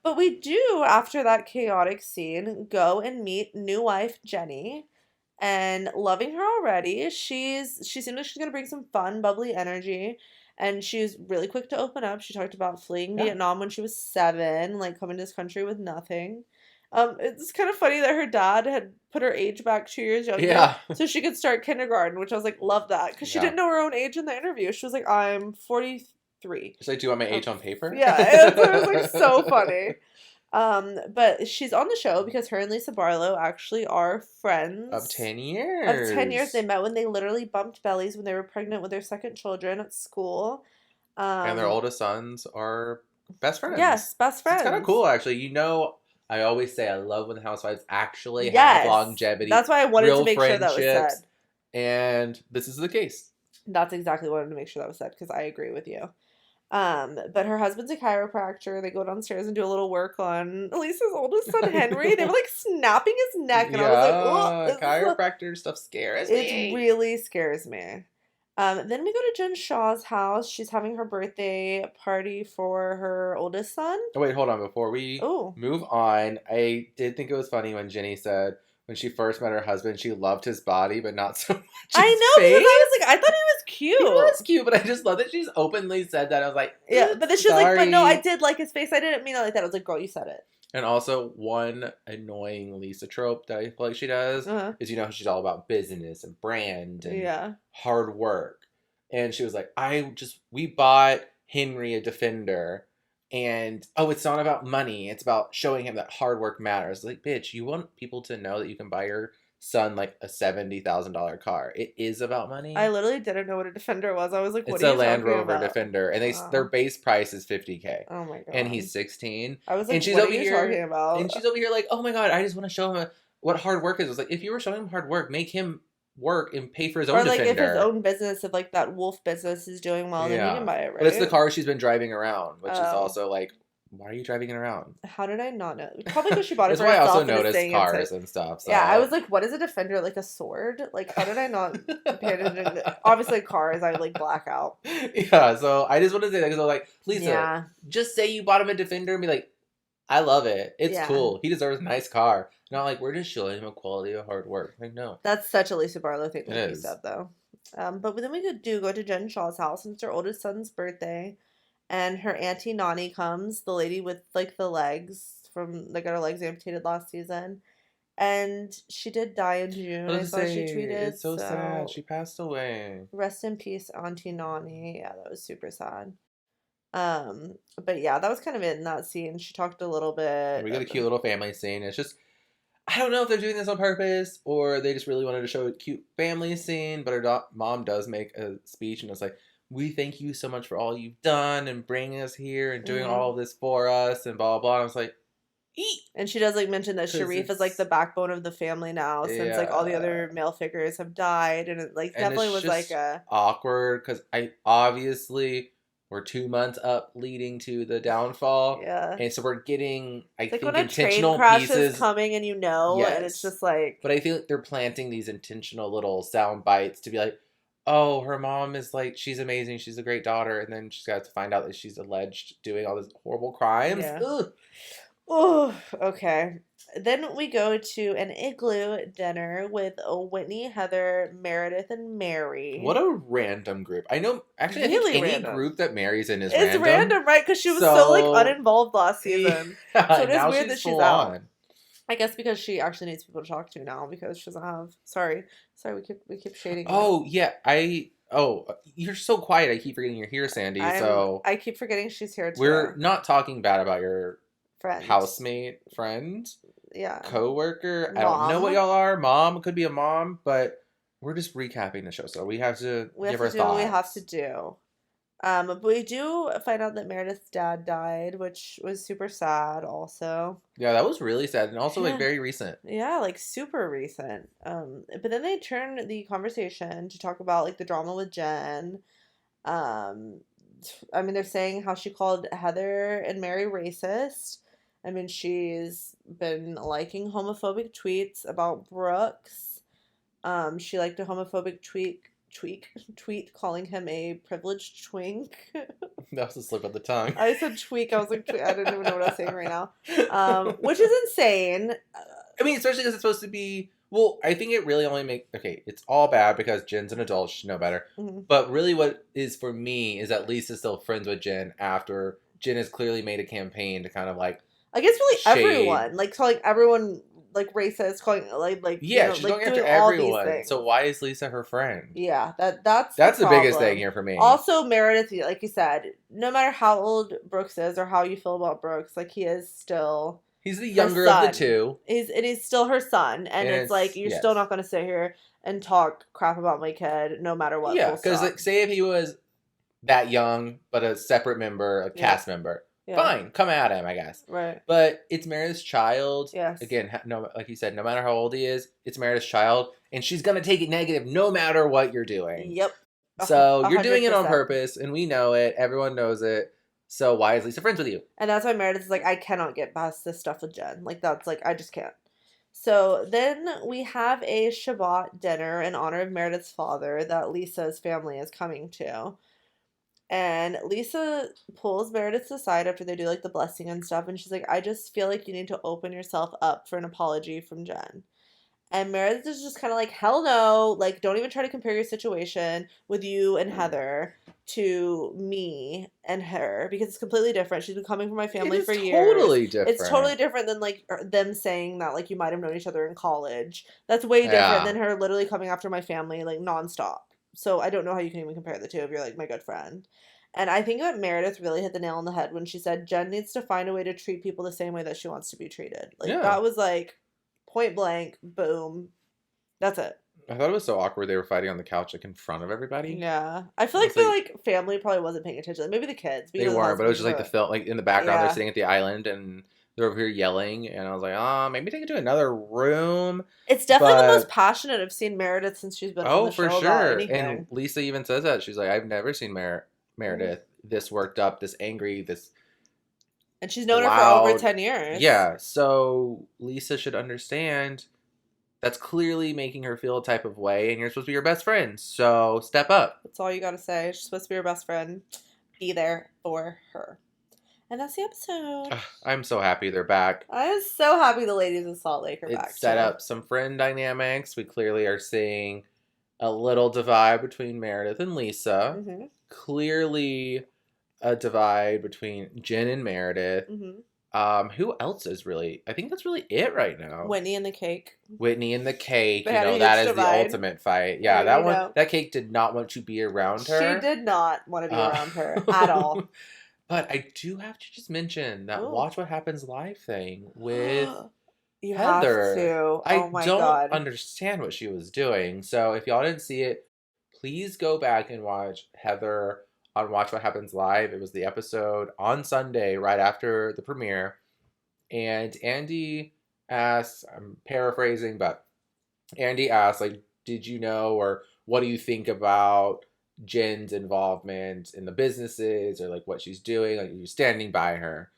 But we do, after that chaotic scene, go and meet new wife Jennie. And loving her already. She seemed like she's going to bring some fun, bubbly energy. And she's really quick to open up. She talked about fleeing Vietnam when she was 7, like coming to this country with nothing. It's kind of funny that her dad had put her age back 2 years younger so she could start kindergarten, which I was like, love that. Because she didn't know her own age in the interview. She was like, I'm 43. She's like, do you want my age on paper? Yeah, it was like so funny. But she's on the show because her and Lisa Barlow actually are friends. Of 10 years. Of 10 years. They met when they literally bumped bellies when they were pregnant with their second children at school. And their oldest sons are best friends. Yes, best friends. It's kind of cool, actually. I always say I love when the housewives actually have longevity. That's why I wanted to make sure that was said. And this is the case. That's exactly what I wanted to make sure that was said, because I agree with you. But her husband's a chiropractor. They go downstairs and do a little work on Lisa's oldest son, Henry. They were like snapping his neck, and I was like, "Oh, chiropractor stuff scares me. It really scares me." Then we go to Jen Shaw's house. She's having her birthday party for her oldest son. Oh, wait, hold on. Before we move on, I did think it was funny when Jennie said when she first met her husband, she loved his body, but not so much his face. Because I was like, I thought he was cute. He was cute, but I just love that she's openly said that. I was like, yeah, but then she was like, but no, I did like his face. I didn't mean it like that. I was like, girl, you said it. And also, one annoying Lisa trope that I feel like she does is, she's all about business and brand and hard work. And she was like, we bought Henry a Defender. And, it's not about money. It's about showing him that hard work matters. Like, bitch, you want people to know that you can buy your son, like, a $70,000 car. It is about money. I literally didn't know what a Defender was. I was like, what are you talking about? It's a Land Rover Defender. And their base price is $50K. Oh, my God. And he's 16. I was like, what are you talking about? And she's over here like, oh, my God, I just want to show him what hard work is. I was like, if you were showing him hard work, make him work and pay for his own Defender. Or like if his own business, if like that wolf business is doing well, then he can buy it, right? But it's the car she's been driving around, which is also like, why are you driving it around? How did I not know? Probably because she bought it for herself. That's why I also noticed cars and stuff. So. Yeah, I was like, what is a Defender? Like a sword? Like, how did I not pay attention? Obviously, cars, I like black out. Yeah, so I just wanted to say that because I was like, Lisa, just say you bought him a Defender and be like, I love it. It's cool. He deserves a nice car. Not like, we're just showing him a quality of hard work. Like, no. That's such a Lisa Barlow thing that you said, though. But then we go to Jen Shaw's house, and it's her oldest son's birthday. And her auntie Nani comes, the lady with, like, the legs got her legs amputated last season. And she did die in June. I saw she tweeted. It's so sad. She passed away. Rest in peace, Auntie Nani. Yeah, that was super sad. But yeah, that was kind of it in that scene. She talked a little bit. We got a cute little family scene. It's just, I don't know if they're doing this on purpose or they just really wanted to show a cute family scene. But her mom does make a speech and it's like, we thank you so much for all you've done and bringing us here and doing all of this for us and blah, blah, blah. And I was like, eat. And she does like mention that Sharif is like the backbone of the family now since like all the other male figures have died. And it like definitely was like awkward because we're 2 months up leading to the downfall. Yeah. And so we're getting, I think, when intentional a train crash pieces. Is coming and and it's just like. But I feel like they're planting these intentional little sound bites to be like, oh, her mom is like, she's amazing. She's a great daughter. And then she's got to find out that she's alleged doing all these horrible crimes. Yeah. Oh, okay. Then we go to an igloo dinner with Whitney, Heather, Meredith, and Mary. What a random group. I know, actually, really I think any group that Mary's in is random. It's random, right? Because she was so like uninvolved last season. Yeah, so it is weird that she's out. I guess because she actually needs people to talk to now because she doesn't have. Sorry, we keep shading. Oh yeah, you're so quiet. I keep forgetting you're here, Sandy. I keep forgetting she's here too. We're not talking bad about your friend, housemate, friend, coworker. Mom. I don't know what y'all are. Mom could be a mom, but we're just recapping the show, so we have to give our thoughts. What we have to do. But we do find out that Meredith's dad died, which was super sad also. Yeah, that was really sad and also like very recent. Yeah, like super recent. But then they turn the conversation to talk about like the drama with Jen. I mean, they're saying how she called Heather and Mary racist. I mean, she's been liking homophobic tweets about Brooks. She liked a homophobic tweet calling him a privileged twink. That was a slip of the tongue. I said tweak. I was like, I don't even know what I was saying right now. Which is insane. I mean, especially because it's supposed to be. Well, I think it really only makes. Okay, it's all bad because Jen's an adult. She should know better. Mm-hmm. But really, what is for me is that Lisa's still friends with Jen after Jen has clearly made a campaign to kind of like. I guess really everyone, like calling everyone. Like racist, calling like yeah, she's going after everyone. So why is Lisa her friend? Yeah, that's the biggest thing here for me. Also, Meredith, like you said, no matter how old Brooks is or how you feel about Brooks, like he's the younger of the two. He's still her son, and it's like you're still not going to sit here and talk crap about my kid, no matter what. Yeah, because like, say if he was that young, but a separate member, a cast member. Yeah. Fine, come at him, I guess. Right. But it's Meredith's child. Yes. Again, like you said, no matter how old he is, it's Meredith's child. and she's gonna take it negative no matter what you're doing. Yep. So you're doing it on 100%. purpose, and we know it. Everyone knows it. So why is Lisa friends with you? And that's why Meredith is like, I cannot get past this stuff with Jen. Like, that's like, I just can't. So then we have a Shabbat dinner in honor of Meredith's father that Lisa's family is coming to. And Lisa pulls Meredith aside after they do like the blessing and stuff. And she's like, I just feel like you need to open yourself up for an apology from Jen. And Meredith is just kind of like, hell no. Like, don't even try to compare your situation with you and Heather to me and her, because it's completely different. She's been coming from my family for years. Totally different. It's totally different than like them saying that like you might have known each other in college. That's way different than her literally coming after my family like nonstop. So I don't know how you can even compare the two if you're like my good friend. And I think that Meredith really hit the nail on the head when she said Jen needs to find a way to treat people the same way that she wants to be treated. Like that was like point blank, boom. That's it. I thought it was so awkward they were fighting on the couch like in front of everybody. Yeah. I feel like the like family probably wasn't paying attention. Like, maybe the kids. They weren't, but it was just like the film, like in the background they're sitting at the island and they're over here yelling, and I was like, maybe take it to another room. It's definitely the most passionate I've seen Meredith since she's been on the show. Oh, for sure. And Lisa even says that. She's like, I've never seen Meredith this worked up, this angry, this... And she's known her for over 10 years. Yeah, so Lisa should understand that's clearly making her feel a type of way, and you're supposed to be your best friend, so step up. That's all you gotta say. She's supposed to be your best friend. Be there for her. And that's the episode. I'm so happy they're back. I'm so happy the ladies in Salt Lake are back. It set up some friend dynamics. We clearly are seeing a little divide between Meredith and Lisa. Mm-hmm. Clearly a divide between Jen and Meredith. Mm-hmm. Who else is really... I think that's really it right now. Whitney and the cake. Whitney and the cake. You know, that is the ultimate fight. Yeah, that one... That cake did not want to be around her. She did not want to be around her at all. But I do have to just mention that Watch What Happens Live thing with you Heather. Have to. Oh I don't understand what she was doing. So if y'all didn't see it, please go back and watch Heather on Watch What Happens Live. It was the episode on Sunday right after the premiere. And Andy asks, I'm paraphrasing, but Andy asks, like, did you know, or what do you think about Jen's involvement in the businesses, or like what she's doing, like you're standing by her?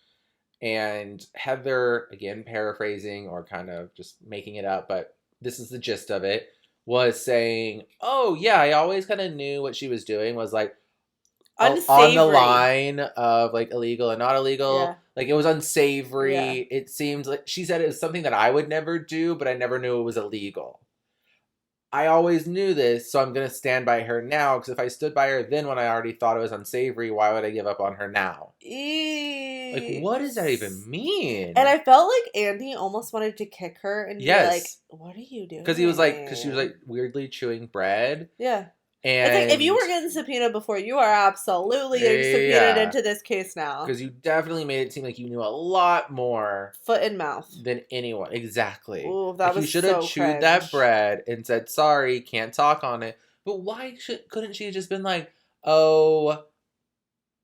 And Heather, again paraphrasing or kind of just making it up, but this is the gist of it, was saying, oh yeah, I always kind of knew what she was doing was like unsavory, on the line of like illegal and not illegal. Yeah. Like it was unsavory. Yeah. It seems like she said it was something that I would never do, but I never knew it was illegal. I always knew this, so I'm going to stand by her now, because if I stood by her then when I already thought it was unsavory, why would I give up on her now? Like, what does that even mean? And I felt like Andy almost wanted to kick her and be like, what are you doing? Because he was like, because she was like weirdly chewing bread. Yeah. And it's like, if you were getting subpoenaed before, you are absolutely getting subpoenaed into this case now. Because you definitely made it seem like you knew a lot more. Foot and mouth. Than anyone. Exactly. Ooh, that was you should have chewed that bread and said, sorry, can't talk on it. But why couldn't she have just been like, oh,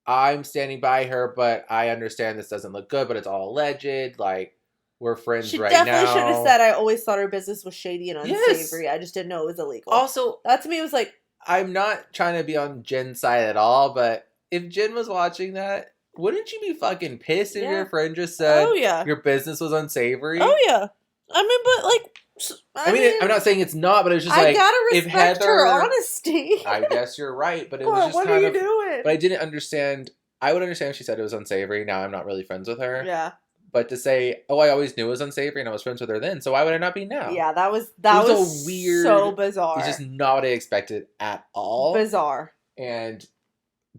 I'm standing by her, but I understand this doesn't look good, but it's all alleged. Like, we're friends right now. She definitely should have said, I always thought her business was shady and unsavory. Yes. I just didn't know it was illegal. Also, that to me was like, I'm not trying to be on Jen's side at all, but if Jen was watching that, wouldn't you be fucking pissed if your friend just said your business was unsavory? Oh, yeah. I mean, but like... I mean, I'm not saying it's not, but it was just like... I gotta respect her honesty. I guess you're right, but it was just what kind of... What are you doing? But I didn't understand... I would understand if she said it was unsavory. Now I'm not really friends with her. Yeah. But to say, oh, I always knew it was unsavory and I was friends with her then, so why would I not be now? Yeah, that was a weird... So bizarre. It's just not what I expected at all. Bizarre. And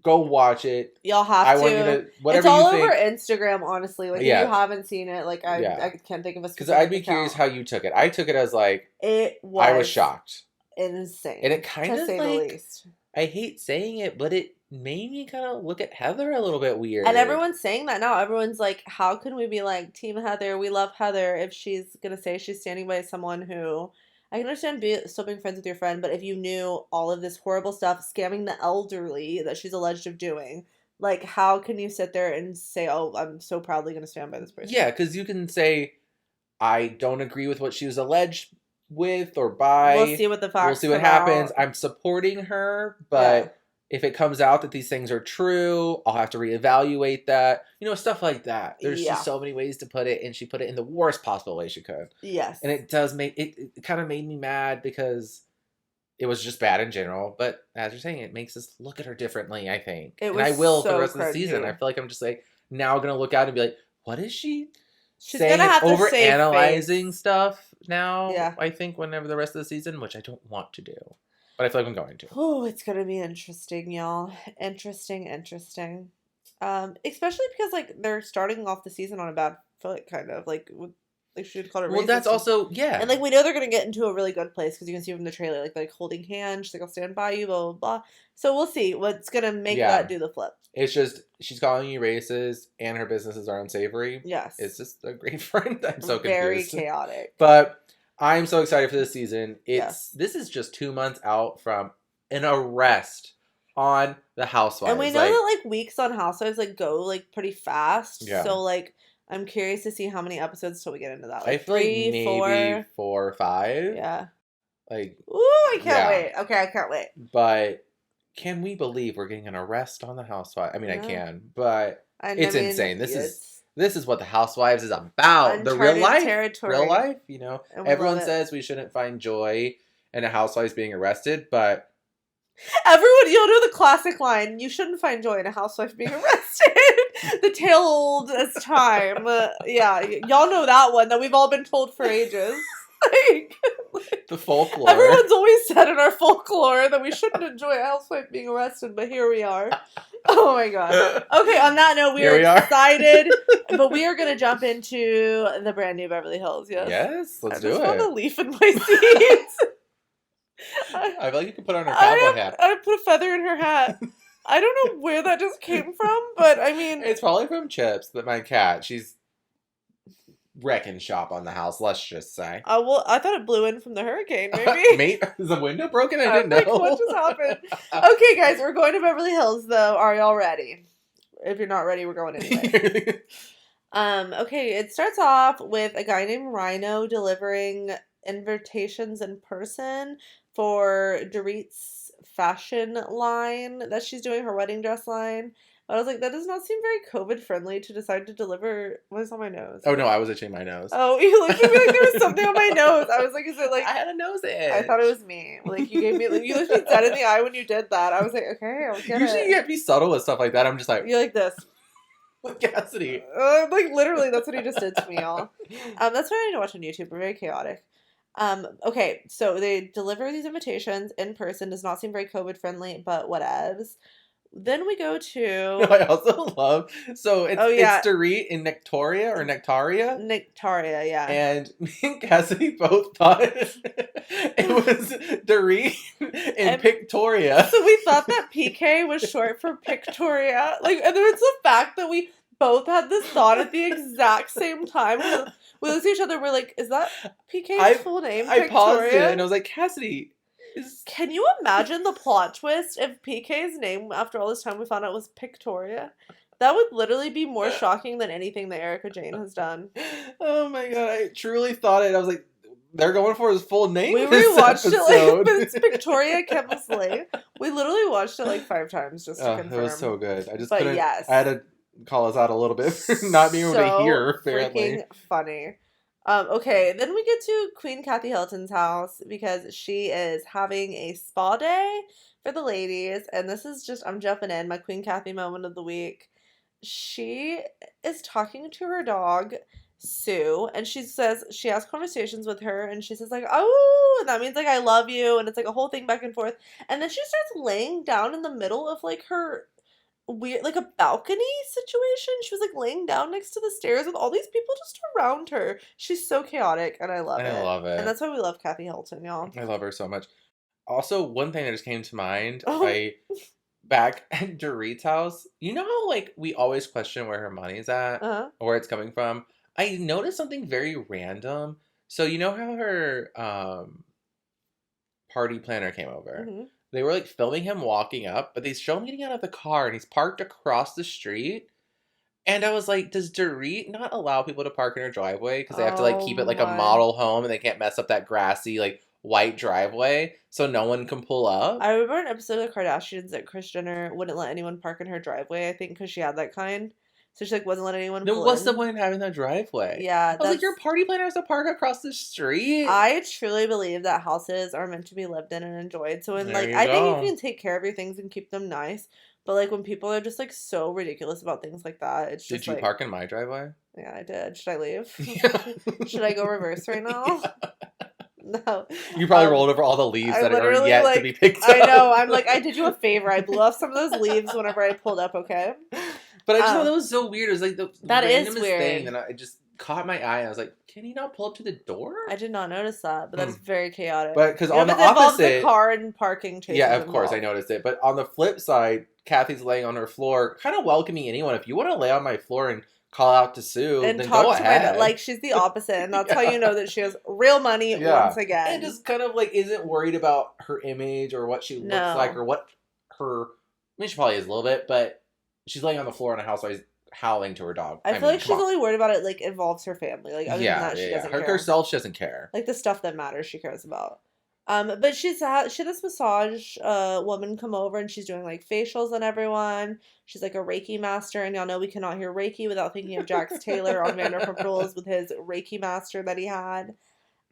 go watch it. Y'all have to. Want you to whatever it's all you over think. Instagram, honestly. Like, if you haven't seen it, like, I can't think of a specific because I'd be curious how you took it. I took it as, like... I was shocked. Insane. And it kind of, to say the least. I hate saying it, but it made me kind of look at Heather a little bit weird. And everyone's saying that now. Everyone's like, how can we be like, Team Heather, we love Heather, if she's going to say she's standing by someone who... I can understand still being friends with your friend, but if you knew all of this horrible stuff, scamming the elderly that she's alleged of doing, like, how can you sit there and say, oh, I'm so proudly going to stand by this person? Yeah, because you can say, I don't agree with what she was alleged with or by. We'll see what the facts We'll see what happens. I'm supporting her, but if it comes out that these things are true, I'll have to reevaluate that. Stuff like that. There's just so many ways to put it, and she put it in the worst possible way she could. Yes. And it does make it kind of made me mad because it was just bad in general. But as you're saying, it makes us look at her differently, I think. And I will for the rest of the season. I feel like I'm just like now going to look out and be like, what is she She's saying? Gonna have to overanalyzing stuff now, Yeah. I think, whenever the rest of the season, which I don't want to do. But I feel like I'm going to. Oh, it's going to be interesting, y'all. Interesting. Especially because, like, they're starting off the season on a bad foot, kind of. Like she would call it racist. Well, that's also, yeah. And, like, we know they're going to get into a really good place because you can see from the trailer, like holding hands. She's like, I'll stand by you, blah, blah, blah. So we'll see what's going to make that do the flip. It's just, she's calling you racist and her businesses are unsavory. Yes. It's just a great friend. I'm so Very confused. chaotic. But I'm so excited for this season. This is just 2 months out from an arrest on the Housewives. And we know that, like, weeks on Housewives, like, go, like, pretty fast. Yeah. So, like, I'm curious to see how many episodes till we get into that. Like, I feel 3, like maybe 4 or 5. Yeah. Like, ooh, I can't wait. Okay, I can't wait. But can we believe we're getting an arrest on the Housewives? I mean, I can, but it's insane. This is what the Housewives is about. The real life territory. Real life, Everyone says we shouldn't find joy in a housewives being arrested, but everyone, you'll know the classic line, you shouldn't find joy in a housewife being arrested. The tale old as time. Yeah, y'all know that one that we've all been told for ages. The folklore. Everyone's always said in our folklore that we shouldn't enjoy a housewife being arrested, but here we are. Oh my god. Okay, on that note, we are excited, but we are going to jump into the brand new Beverly Hills, yes? Yes, let's do it. I just want a leaf in my seat. I feel like you could put on her cowboy hat. I put a feather in her hat. I don't know where that just came from, but I mean... It's probably from Chips, my cat. She's wrecking shop on the house, let's just say. Well, I thought it blew in from the hurricane, maybe. Mate, is the window broken? I didn't know. What just happened? Okay, guys, we're going to Beverly Hills, though. Are y'all ready? If you're not ready, we're going anyway. Okay, it starts off with a guy named Rhino delivering invitations in person for Dorit's fashion line that she's doing, her wedding dress line. I was like, that does not seem very COVID friendly to decide to deliver. What's on my nose? Oh no, I was itching my nose. Oh, you looked at me like there was something on my nose. I was like, is it like I had a nose itch? I thought it was me. Like you gave me, like, you looked me dead in the eye when you did that. I was like, okay, I'll get Usually you have to be subtle with stuff like that. I'm just like, you're like this. With Cassidy. Like literally, that's what he just did to me, y'all. That's what I need to watch on YouTube. We're very chaotic. Okay, so they deliver these invitations in person. Does not seem very COVID friendly, but whatevs. Then we go to... I also love... So it's Dorit and Nectaria or Nectaria? Nectaria, yeah. And me and Cassidy both thought it was Dorit and Pictoria. So we thought that PK was short for Pictoria. Like, and there was the fact that we both had this thought at the exact same time. We looked at each other, we're like, is that PK's full name, Pictoria? I paused it and I was like, Cassidy... Can you imagine the plot twist if PK's name, after all this time, we found out was Pictoria? That would literally be more shocking than anything that Erica Jane has done. Oh my god, I truly thought it. I was like, they're going for his full name? We rewatched it, like, but it's Victoria Kemsley. We literally watched it like 5 times just to confirm. It was so good. I just yes. I had to call us out a little bit for not being able to hear, apparently. Freaking funny. Okay, then we get to Queen Kathy Hilton's house because she is having a spa day for the ladies. And this is just, I'm jumping in, my Queen Kathy moment of the week. She is talking to her dog, Sue, and she says, she has conversations with her, and she says, like, oh, and that means, like, I love you, and it's, like, a whole thing back and forth. And then she starts laying down in the middle of, like, her weird, like, a balcony situation. She was, like, laying down next to the stairs with all these people just around her. She's so chaotic, and I love it. I love it. And that's why we love Kathy Hilton, y'all. I love her so much. Also, one thing that just came to mind, back at Dorit's house, you know how, like, we always question where her money's at, or where it's coming from? I noticed something very random. So, you know how her party planner came over? Mm-hmm. They were, like, filming him walking up, but they show him getting out of the car, and he's parked across the street. And I was like, does Dorit not allow people to park in her driveway? Because they have to, like, Oh keep it like a my. model home and they can't mess up that grassy, like, white driveway so no one can pull up. I remember an episode of the Kardashians that Kris Jenner wouldn't let anyone park in her driveway, I think, because she had that kind. So she, like, wasn't letting anyone No, pull what's the in. point in having that driveway? Yeah, I was like, that's... your party planner has to park across the street? I truly believe that houses are meant to be lived in and enjoyed. So when, There like, you I think go. you can take care of your things and keep them nice. But, like, when people are just, like, so ridiculous about things like that, it's just, Did you like... park in my driveway? Yeah, I did. Should I leave? Yeah. Should I go reverse right now? No. You probably rolled over all the leaves I that are literally, yet like, to be picked up. I know. I'm like, I did you a favor. I blew off some of those leaves whenever I pulled up, okay? But I just thought that was so weird. It was like the That is randomest weird. thing that I just caught my eye. And I was like, can he not pull up to the door? I did not notice that, but that's very chaotic. But because You know, on the if it involves opposite, the car and parking choices yeah, of course I involved. noticed it. But on the flip side, Kathy's laying on her floor, kind of welcoming anyone. If you want to lay on my floor and call out to Sue, And then talk go to ahead. like, she's the opposite, and that's how you know that she has real money once again. And just kind of like isn't worried about her image or what she looks like or what her. I mean, she probably is a little bit, but she's laying on the floor and a housewife howling to her dog. I feel like she's only worried about it, like, involves her family. Like, other than that, she doesn't care. Herself, she doesn't care. Like, the stuff that matters, she cares about. But she had this massage woman come over, and she's doing, like, facials on everyone. She's, like, a Reiki master, and y'all know we cannot hear Reiki without thinking of Jax Taylor on Vanderpump Rules with his Reiki master that he had.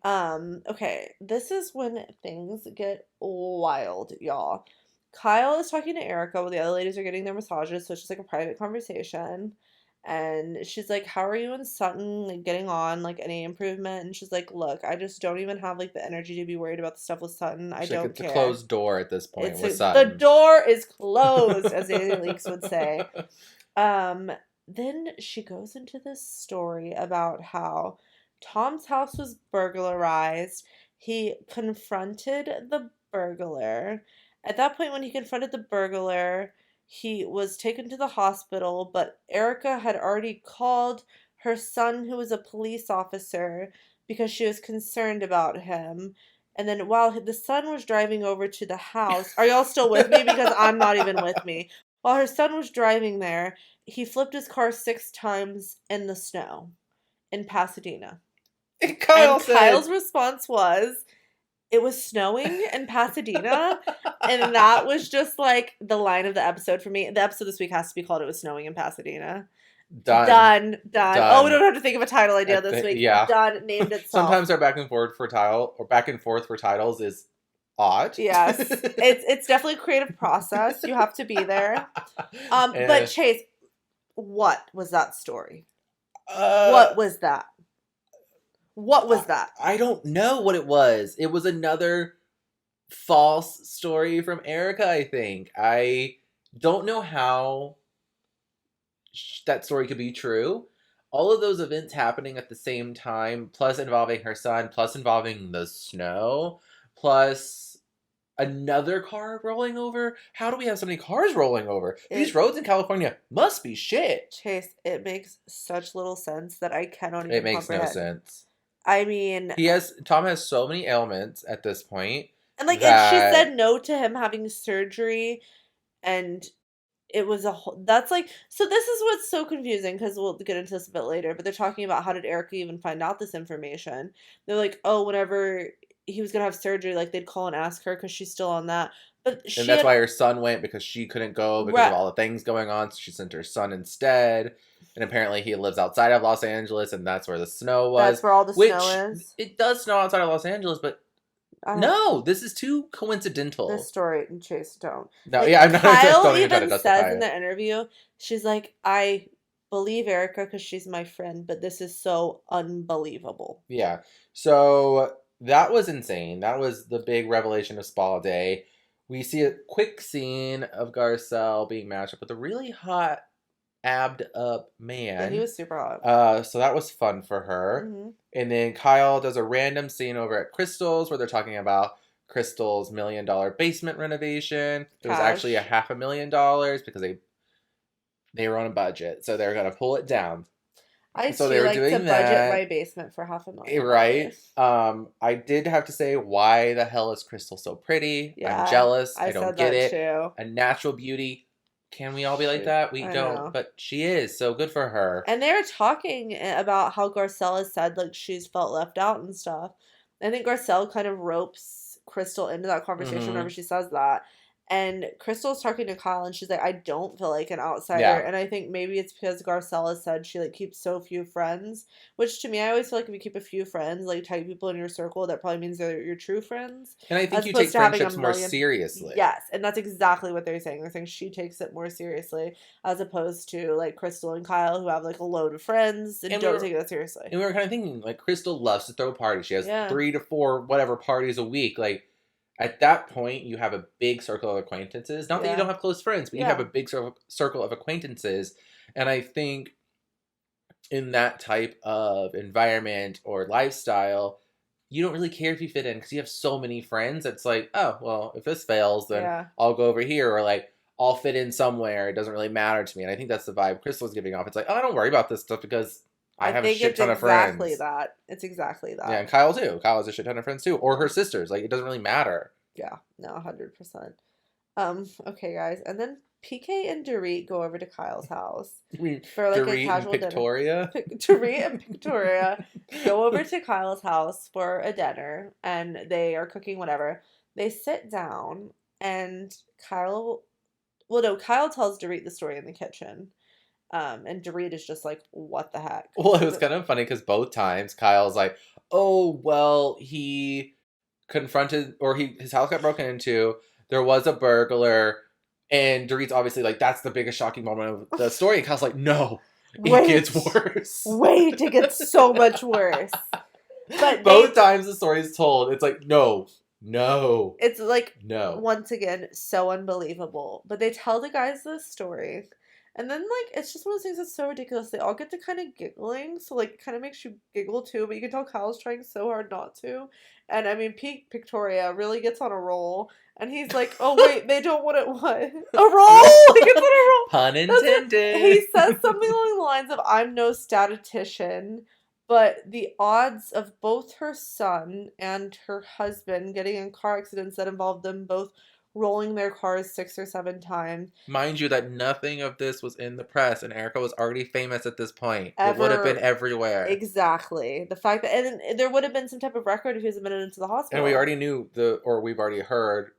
Okay, this is when things get wild, y'all. Kyle is talking to Erica while the other ladies are getting their massages, so it's just, like, a private conversation. And she's like, how are you and Sutton, like, getting on? Like, any improvement? And she's like, look, I just don't even have, like, the energy to be worried about the stuff with Sutton. I don't care. It's a closed door at this point with The Sutton. door is closed, as Daily Leaks would say. Then she goes into this story about how Tom's house was burglarized. He confronted the burglar. At that point, when he confronted the burglar, he was taken to the hospital, but Erica had already called her son, who was a police officer, because she was concerned about him. And then while the son was driving over to the house, are y'all still with me? Because I'm not even with me. While her son was driving there, he flipped his car 6 times in the snow in Pasadena. And Kyle's response was, it was snowing in Pasadena, and that was just, like, the line of the episode for me. The episode this week has to be called It Was Snowing in Pasadena. Done. Oh, we don't have to think of a title idea this week. Yeah. Done. Named itself. Sometimes our back and forth for titles is odd. Yes. It's definitely a creative process. You have to be there. But Chase, what was that story? What was that? What was that? I don't know what it was. It was another false story from Erica, I think. I don't know how that story could be true. All of those events happening at the same time, plus involving her son, plus involving the snow, plus another car rolling over. How do we have so many cars rolling over? These roads in California must be shit. Chase, it makes such little sense that I cannot even comprehend. It makes no sense. I mean... Tom has so many ailments at this point. And, like, and she said no to him having surgery, and it was a whole... That's, like... So this is what's so confusing, because we'll get into this a bit later, but they're talking about how did Erica even find out this information. They're like, oh, whenever he was going to have surgery, like, they'd call and ask her, because she's still on that. But and that's why her son went, because she couldn't go because of all the things going on, so she sent her son instead. And apparently he lives outside of Los Angeles, and that's where the snow was. That's where all the snow is. It does snow outside of Los Angeles, but no, this is too coincidental. This story, and Chase, don't. No, like, yeah, I'm not. Kyle even says in the interview, she's like, I believe Erica because she's my friend, but this is so unbelievable. Yeah, so that was insane. That was the big revelation of Spa Day. We see a quick scene of Garcelle being matched up with a really hot, abbed up man. Yeah, he was super hot. So that was fun for her. Mm-hmm. And then Kyle does a random scene over at Crystal's where they're talking about Crystal's $1 million basement renovation. It was actually $500,000 because they were on a budget, so they're gonna pull it down. I so they were like doing to budget my basement for $500,000. Right. I did have to say, why the hell is Crystal so pretty? Yeah, I'm jealous. I don't get it. Too. A natural beauty. can we all be like that? We I don't, know. but she is, so good for her. And they're talking about how Garcelle has said, like, she's felt left out and stuff. I think Garcelle kind of ropes Crystal into that conversation whenever she says that. And Crystal's talking to Kyle, and she's like, I don't feel like an outsider. Yeah. And I think maybe it's because Garcelle has said she, like, keeps so few friends. Which, to me, I always feel like if you keep a few friends, like, tight people in your circle, that probably means they're your true friends. And I think you take friendships more seriously. Yes, and that's exactly what they're saying. They're saying she takes it more seriously, as opposed to, like, Crystal and Kyle, who have, like, a load of friends and don't take it that seriously. And we were kind of thinking, like, Crystal loves to throw parties. She has 3 to 4 whatever parties a week. Like, at that point, you have a big circle of acquaintances. Not that you don't have close friends, but you have a big circle of acquaintances. And I think in that type of environment or lifestyle, you don't really care if you fit in because you have so many friends. It's like, oh, well, if this fails, then I'll go over here. Or like, I'll fit in somewhere. It doesn't really matter to me. And I think that's the vibe Crystal's giving off. It's like, oh, don't worry about this stuff because I have a shit ton of friends. It's exactly that. Yeah, and Kyle too. Kyle has a shit ton of friends too. Or her sisters. Like, it doesn't really matter. Yeah, no, 100%. Okay, guys. And then PK and Dorit go over to Kyle's house for like Dorit a casual and Victoria? dinner. Dorit and Victoria go over to Kyle's house for a dinner, and they are cooking whatever. They sit down, and Kyle tells Dorit the story in the kitchen. And Dorit is just like, what the heck? Well, it was kind of funny because both times Kyle's like, oh, well, he confronted, or his house got broken into, there was a burglar, and Dorit's obviously like, that's the biggest shocking moment of the story, and Kyle's like, no, it gets worse. Wait, it gets so much worse. But both times the story's told, it's like, no. It's like, no. Once again, so unbelievable. But they tell the guys this story, and then, like, it's just one of those things that's so ridiculous. They all get to kind of giggling, so, like, it kind of makes you giggle, too, but you can tell Kyle's trying so hard not to. And, I mean, Victoria really gets on a roll, and he's like, oh, wait, they don't want it, what? A roll? He gets on a roll. Pun intended. He says something along the lines of, I'm no statistician, but the odds of both her son and her husband getting in car accidents that involve them both rolling their cars 6 or 7 times. Mind you that nothing of this was in the press, and Erica was already famous at this point. It would have been everywhere. Exactly. The fact that, and there would have been some type of record if he was admitted into the hospital. And we already knew we've already heard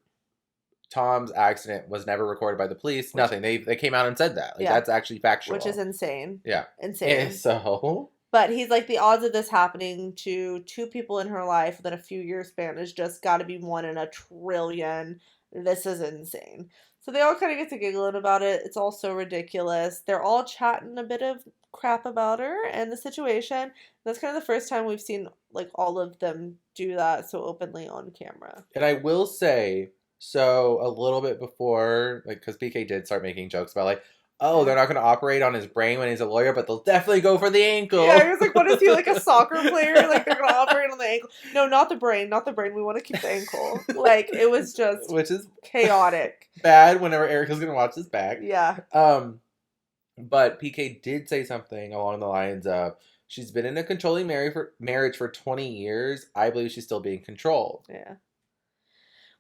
Tom's accident was never recorded by the police. Nothing. They came out and said that. Like, that's actually factual. Which is insane. Yeah. Insane. And so... But he's like, the odds of this happening to 2 people in her life within a few years span has just got to be 1 in a trillion. This is insane. So they all kind of get to giggling about it. It's all so ridiculous. They're all chatting a bit of crap about her and the situation. That's kind of the first time we've seen, like, all of them do that so openly on camera. And I will say, so a little bit before, like, because PK did start making jokes about, like, oh, they're not going to operate on his brain when he's a lawyer, but they'll definitely go for the ankle. Yeah, he was like, what is he, like a soccer player? Like, they're going to operate on the ankle. No, not the brain. We want to keep the ankle. Like, it was just which is chaotic. Bad whenever Erica's going to watch this back. Yeah. But PK did say something along the lines of, she's been in a controlling marriage for 20 years. I believe she's still being controlled. Yeah.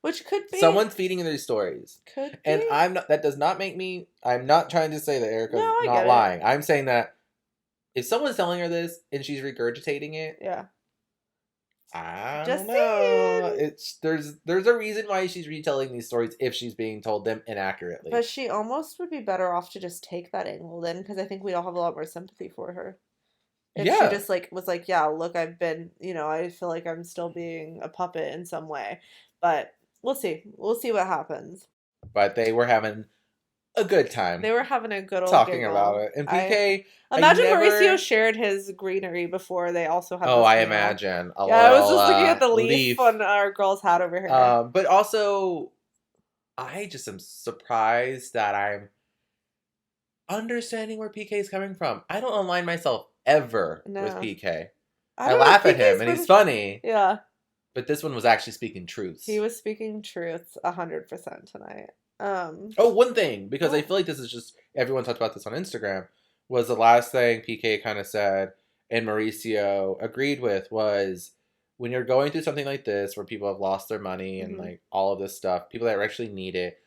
Which could be. Someone's feeding her these stories. Could be. And that does not make me, I'm not trying to say that Erica's not lying. I'm saying that if someone's telling her this and she's regurgitating it. Yeah. I don't know. There's a reason why she's retelling these stories if she's being told them inaccurately. But she almost would be better off to just take that angle then, because I think we'd all have a lot more sympathy for her. If she just, like, was like, yeah, look, I've been, I feel like I'm still being a puppet in some way. But we'll see. We'll see what happens. But they were having a good time. They were having a good old talking about it. And PK, imagine Mauricio shared his greenery before they also had. Oh, I imagine. I was just looking at the leaf on our girl's hat over here. But also, I just am surprised that I'm understanding where PK is coming from. I don't align myself ever with PK. I laugh at him, and he's funny. Yeah. But this one was actually speaking truths. He was speaking truths 100% tonight. One thing, because I feel like this is just, everyone talked about this on Instagram, was the last thing PK kind of said and Mauricio agreed with was, when you're going through something like this where people have lost their money and like all of this stuff, people that actually need it,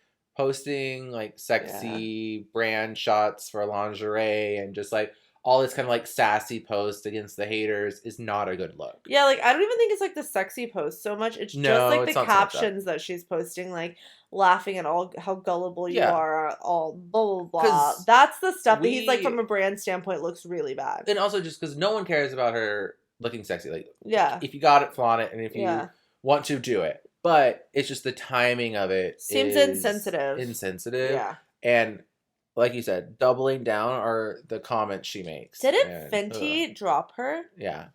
posting like sexy brand shots for lingerie and just like all this kind of like sassy post against the haters is not a good look. Yeah, like I don't even think it's like the sexy post so much. It's just like the captions that she's posting, like laughing at all how gullible you are, all blah blah blah. That's the stuff that he's like from a brand standpoint looks really bad. And also just because no one cares about her looking sexy. Like if you got it, flaunt it, and if you want to, do it. But it's just the timing of it seems insensitive. Yeah. And like you said, doubling down are the comments she makes. Didn't Fenty drop her? Yeah.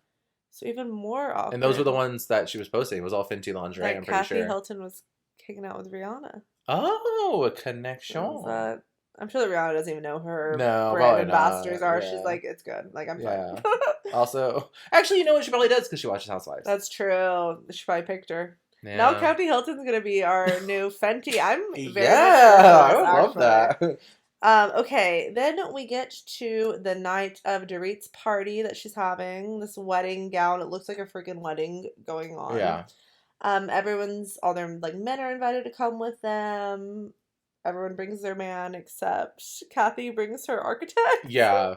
So even more awkward. And those were the ones that she was posting. It was all Fenty lingerie, I'm pretty sure. Kathy Hilton was kicking out with Rihanna. Oh, a connection. I'm sure that Rihanna doesn't even know who her brand ambassadors are. Yeah. She's like, it's good. Like, I'm fine. Also, actually, you know what? She probably does because she watches Housewives. That's true. She probably picked her. Yeah. Now Kathy Hilton's going to be our new Fenty. I'm very I would love that. Okay, then we get to the night of Dorit's party that she's having. This wedding gown. It looks like a freaking wedding going on. Yeah. All their like men are invited to come with them. Everyone brings their man except Kathy brings her architect. Yeah.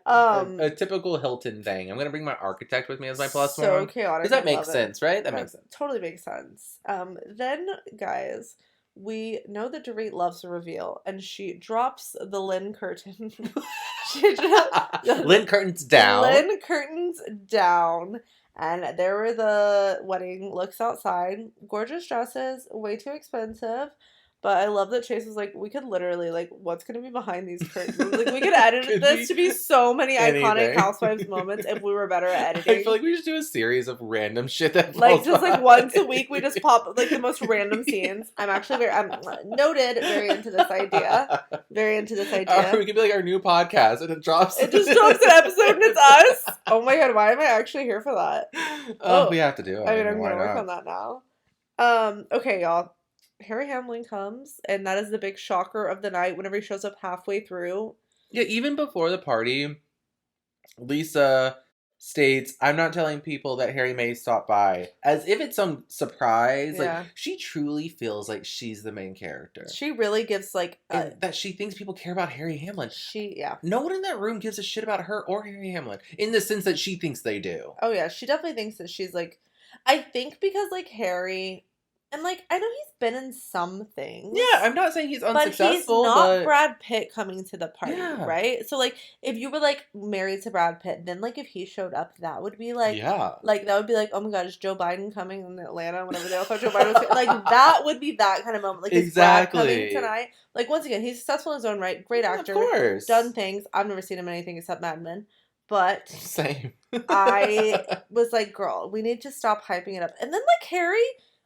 A typical Hilton thing. I'm going to bring my architect with me as my plus one. So chaotic. Does that make sense, right? That makes sense. Totally makes sense. Then, guys, we know that Dorit loves a reveal, and she drops the Lynn curtain. Lynn curtains down. Lynn curtains down. And there were the wedding looks outside. Gorgeous dresses, way too expensive. But I love that Chase was like, we could literally, like, what's going to be behind these curtains? Like, we could edit this to be so many iconic Housewives moments if we were better at editing. I feel like we should do a series of random shit that like, just, like, once a week, we just pop, like, the most random scenes. I'm noted, very into this idea. Very into this idea. We could be, like, our new podcast, and it drops. It just drops an episode, and it's us. Oh, my God, why am I actually here for that? We have to do it. I mean, I'm going to work on that now. Okay, y'all. Harry Hamlin comes, and that is the big shocker of the night whenever he shows up halfway through. Yeah, even before the party, Lisa states, I'm not telling people that Harry may stop by. As if it's some surprise. Yeah. Like, she truly feels like she's the main character. She really gives, like... that she thinks people care about Harry Hamlin. Yeah. No one in that room gives a shit about her or Harry Hamlin. In the sense that she thinks they do. Oh, yeah. She definitely thinks that she's, like... I think because, like, Harry... And, like, I know he's been in some things. Yeah, I'm not saying he's unsuccessful, but he's not Brad Pitt coming to the party, right? So, like, if you were, like, married to Brad Pitt, then, like, if he showed up, that would be, like... Yeah. Like, that would be, like, oh, my God, is Joe Biden coming in Atlanta? Whenever they all thought Joe Biden was... Like, that would be that kind of moment. Like, is Brad coming tonight? Like, once again, he's successful in his own right. Great actor. Of course. Done things. I've never seen him in anything except Mad Men. But... Same. I was like, girl, we need to stop hyping it up. And then, like, Harry...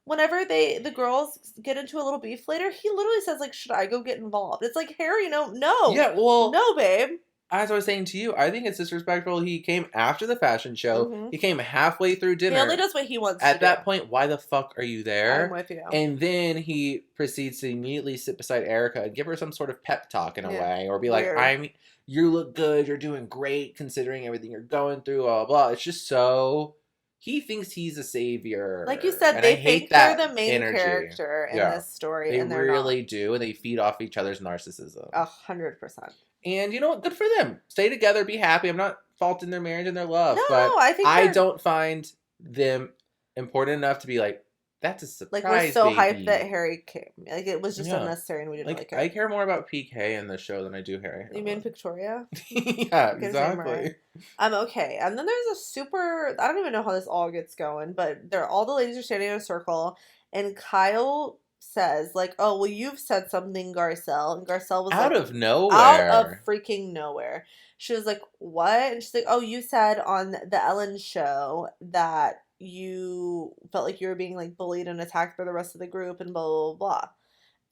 Whenever the girls get into a little beef later, he literally says, like, should I go get involved? It's like, Harry, no. Yeah, well... No, babe. As I was saying to you, I think it's disrespectful. He came after the fashion show. Mm-hmm. He came halfway through dinner. He only does what he wants to do. At that point, why the fuck are you there? I'm with you. And then he proceeds to immediately sit beside Erica and give her some sort of pep talk in a way. Or be like, you look good, you're doing great considering everything you're going through, blah, blah. It's just so... He thinks he's a savior. Like you said, they think they're the main character in this story. They and they're really not. do, and they feed off each other's narcissism. 100%. And you know what? Good for them. Stay together, be happy. I'm not faulting their marriage and their love. No, but I don't find them important enough to be like, that's a surprise, like, we're so baby. hyped that Harry came. Like, it was just unnecessary and we didn't like it. I care more about PK in the show than I do Harry. You mean Victoria? Yeah, exactly. Okay. And then there's a super... I don't even know how this all gets going, but all the ladies are standing in a circle, and Kyle says, like, oh, well, you've said something, Garcelle. And Garcelle was out of nowhere. Out of freaking nowhere. She was like, what? And she's like, oh, you said on the Ellen show that you felt like you were being, like, bullied and attacked by the rest of the group and blah, blah, blah, blah.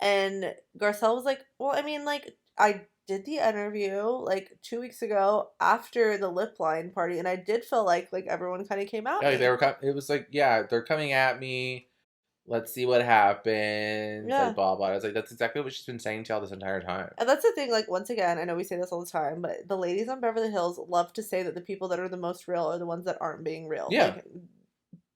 And Garcelle was like, well, I mean, like, I did the interview, like, 2 weeks ago after the lip line party, and I did feel like everyone kind of came out. Yeah, it was like, yeah, they're coming at me. Let's see what happens. Yeah. Like, blah, blah. I was like, that's exactly what she's been saying to y'all this entire time. And that's the thing, like, once again, I know we say this all the time, but the ladies on Beverly Hills love to say that the people that are the most real are the ones that aren't being real. Yeah. Like,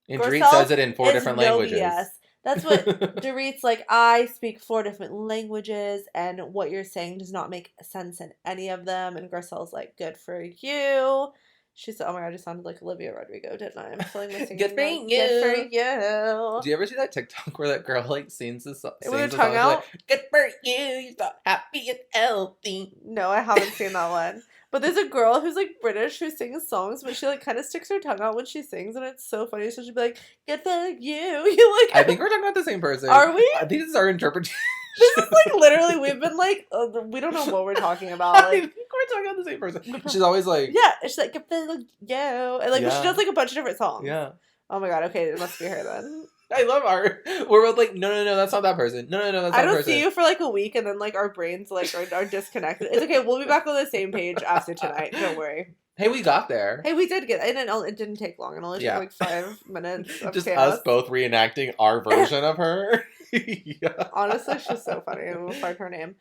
and Dorit says it in 4 different languages. Yes. That's what Dorit's like, I speak 4 different languages, and what you're saying does not make sense in any of them. And Garcelle's like, good for you. She said, oh my god, I just sounded like Olivia Rodrigo, didn't I? I'm feeling my singing. Good for you. Good for you. Do you ever see that TikTok where that girl like sings the song? With her tongue out? Like, good for you. You're so happy and healthy. No, I haven't seen that one. But there's a girl who's like British who sings songs, but she like kind of sticks her tongue out when she sings, and it's so funny. So she'll be like, "Good for you." You like? I think we're talking about the same person. Are we? I think this is our interpretation. This is like literally we've been like we don't know what we're talking about. Like, I think we're talking about the same person. She's always like, yeah, she's like, "Good for you," and like she does like a bunch of different songs. Yeah. Oh my god. Okay, it must be her then. I love art. We're both like, no, that's not that person. No, that's not that person. I don't see you for like a week, and then like our brains like are disconnected. It's okay. We'll be back on the same page after tonight. Don't worry. Hey, we got there. Hey, we did get. It didn't take long. It only took like 5 minutes. Of just chaos. us both reenacting our version of her. Yeah. Honestly, she's so funny. And we'll find her name.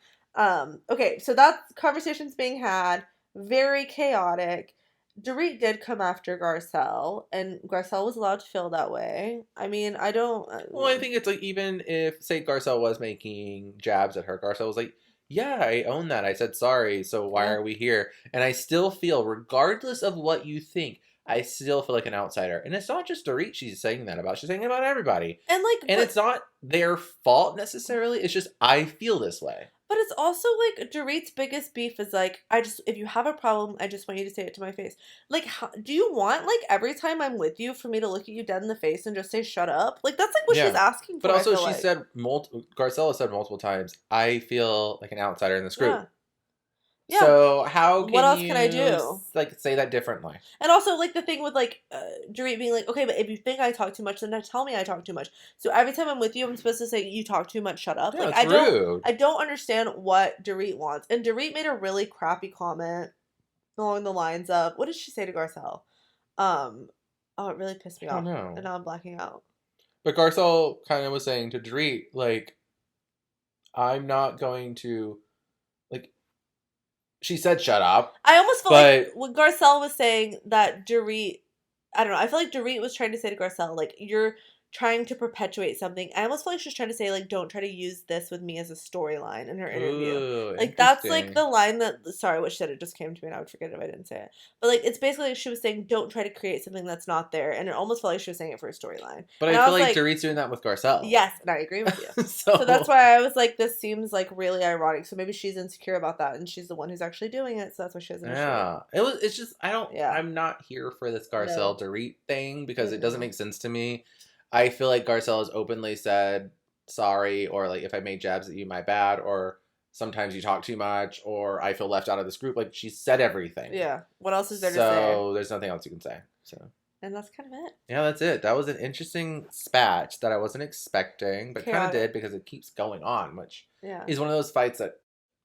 Okay, so that conversation's being had. Very chaotic. Dorit did come after Garcelle, and Garcelle was allowed to feel that way. I mean, I don't... Well, I think it's like, even if, say, Garcelle was making jabs at her, Garcelle was like, yeah, I own that. I said sorry, so why are we here? And I still feel, regardless of what you think, I still feel like an outsider. And it's not just Dorit she's saying that about. She's saying it about everybody. And it's not their fault, necessarily. It's just, I feel this way. But it's also, like, Dorit's biggest beef is, like, if you have a problem, I just want you to say it to my face. Like, do you want, like, every time I'm with you for me to look at you dead in the face and just say, shut up? Like, that's, like, what she's asking for. But also, she said, Garcelle said multiple times, I feel like an outsider in this group. Yeah. So how can what else can I do? Like, say that differently? And also, like, the thing with, like, Dorit being like, okay, but if you think I talk too much, then tell me I talk too much. So every time I'm with you, I'm supposed to say, you talk too much, shut up. Yeah, like, rude. I don't understand what Dorit wants. And Dorit made a really crappy comment along the lines of, what did she say to Garcelle? Oh, it really pissed me off. Know. And now I'm blacking out. But Garcelle kind of was saying to Dorit, like, I'm not going to... She said shut up. I almost felt like when Garcelle was saying that Dorit, I don't know, I feel like Dorit was trying to say to Garcelle, like, you're trying to perpetuate something. I almost feel like she's trying to say, like, don't try to use this with me as a storyline in her interview. Ooh, like, that's, like, the line that, sorry, what she said, it just came to me and I would forget if I didn't say it. But, like, it's basically like she was saying, don't try to create something that's not there. And it almost felt like she was saying it for a storyline. But I feel like Dorit's doing that with Garcelle. Yes, and I agree with you. so that's why I was like, this seems, like, really ironic. So maybe she's insecure about that and she's the one who's actually doing it. So that's why she has an issue. Yeah. It's just, I'm not here for this Garcelle Dorit thing because it doesn't make sense to me. I feel like Garcelle has openly said sorry, or like, if I made jabs at you, my bad, or sometimes you talk too much, or I feel left out of this group. Like, she said everything. Yeah. What else is there to say? So there's nothing else you can say. So. And that's kind of it. Yeah, that's it. That was an interesting spat that I wasn't expecting, but kind of did because it keeps going on, which is one of those fights that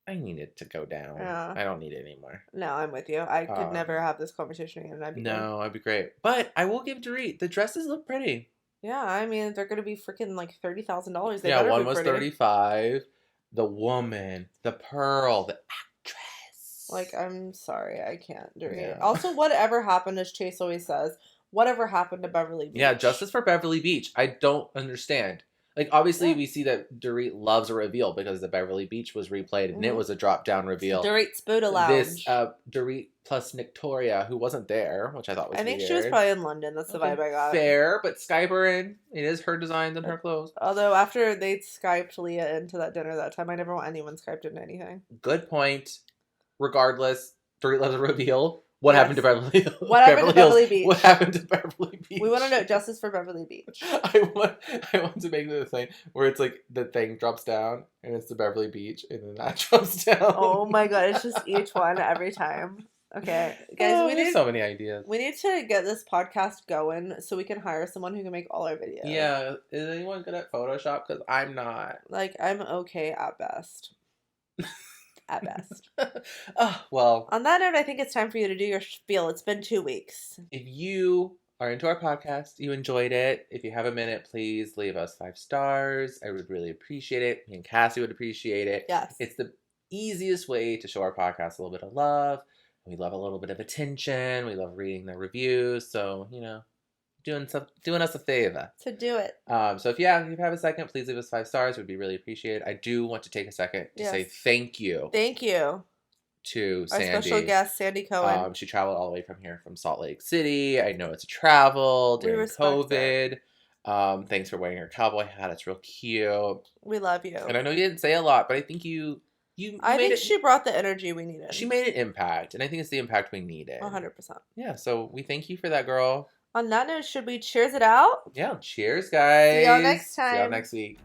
I needed to go down. Yeah. I don't need it anymore. No, I'm with you. I could never have this conversation again. I'd be great. But I will give Dorit, the dresses look pretty. Yeah, I mean, they're going to be freaking like $30,000. Yeah, one was $35,000. The woman, the pearl, the actress. Like, I'm sorry, I can't do it. Yeah. Also, whatever happened, as Chase always says, whatever happened to Beverly Beach? Yeah, justice for Beverly Beach. I don't understand. Like, obviously, we see that Dorit loves a reveal because the Beverly Beach was replayed, and it was a drop-down reveal. Dorit's Buddha Lounge. This, Dorit plus Victoria, who wasn't there, which I thought was weird. I think she was probably in London. That's the vibe I got. Fair, but Skype her in. It is her designs and her clothes. Although, after they Skyped Leah into that dinner that time, I never want anyone Skyped into anything. Good point. Regardless, Dorit loves a reveal. What happened to Beverly Hills? What happened to Beverly Beach? What happened to Beverly Beach? We want to know justice for Beverly Beach. I want to make the thing where it's like the thing drops down and it's the Beverly Beach and then that drops down. Oh my god, it's just each one every time. Okay, guys, we need so many ideas. We need to get this podcast going so we can hire someone who can make all our videos. Yeah, is anyone good at Photoshop? Because I'm not. Like, I'm okay at best. At best. Oh, well. On that note, I think it's time for you to do your spiel. It's been 2 weeks. If you are into our podcast, you enjoyed it, if you have a minute, please leave us 5 stars. I would really appreciate it. Me and Cassie would appreciate it. Yes. It's the easiest way to show our podcast a little bit of love. We love a little bit of attention. We love reading the reviews. So, doing us a favor. To do it. So if you have a second, please leave us 5 stars. We'd be really appreciated. I do want to take a second to say thank you. Thank you. To Sandy. Our special guest, Sandy Cohen. She traveled all the way from here, from Salt Lake City. I know it's a travel during COVID. Thanks for wearing your cowboy hat. It's real cute. We love you. And I know you didn't say a lot, but I think I think she brought the energy we needed. She made an impact, and I think it's the impact we needed. 100%. Yeah, so we thank you for that, girl. On that note, should we cheers it out? Yeah, cheers, guys. See y'all next time. See y'all next week.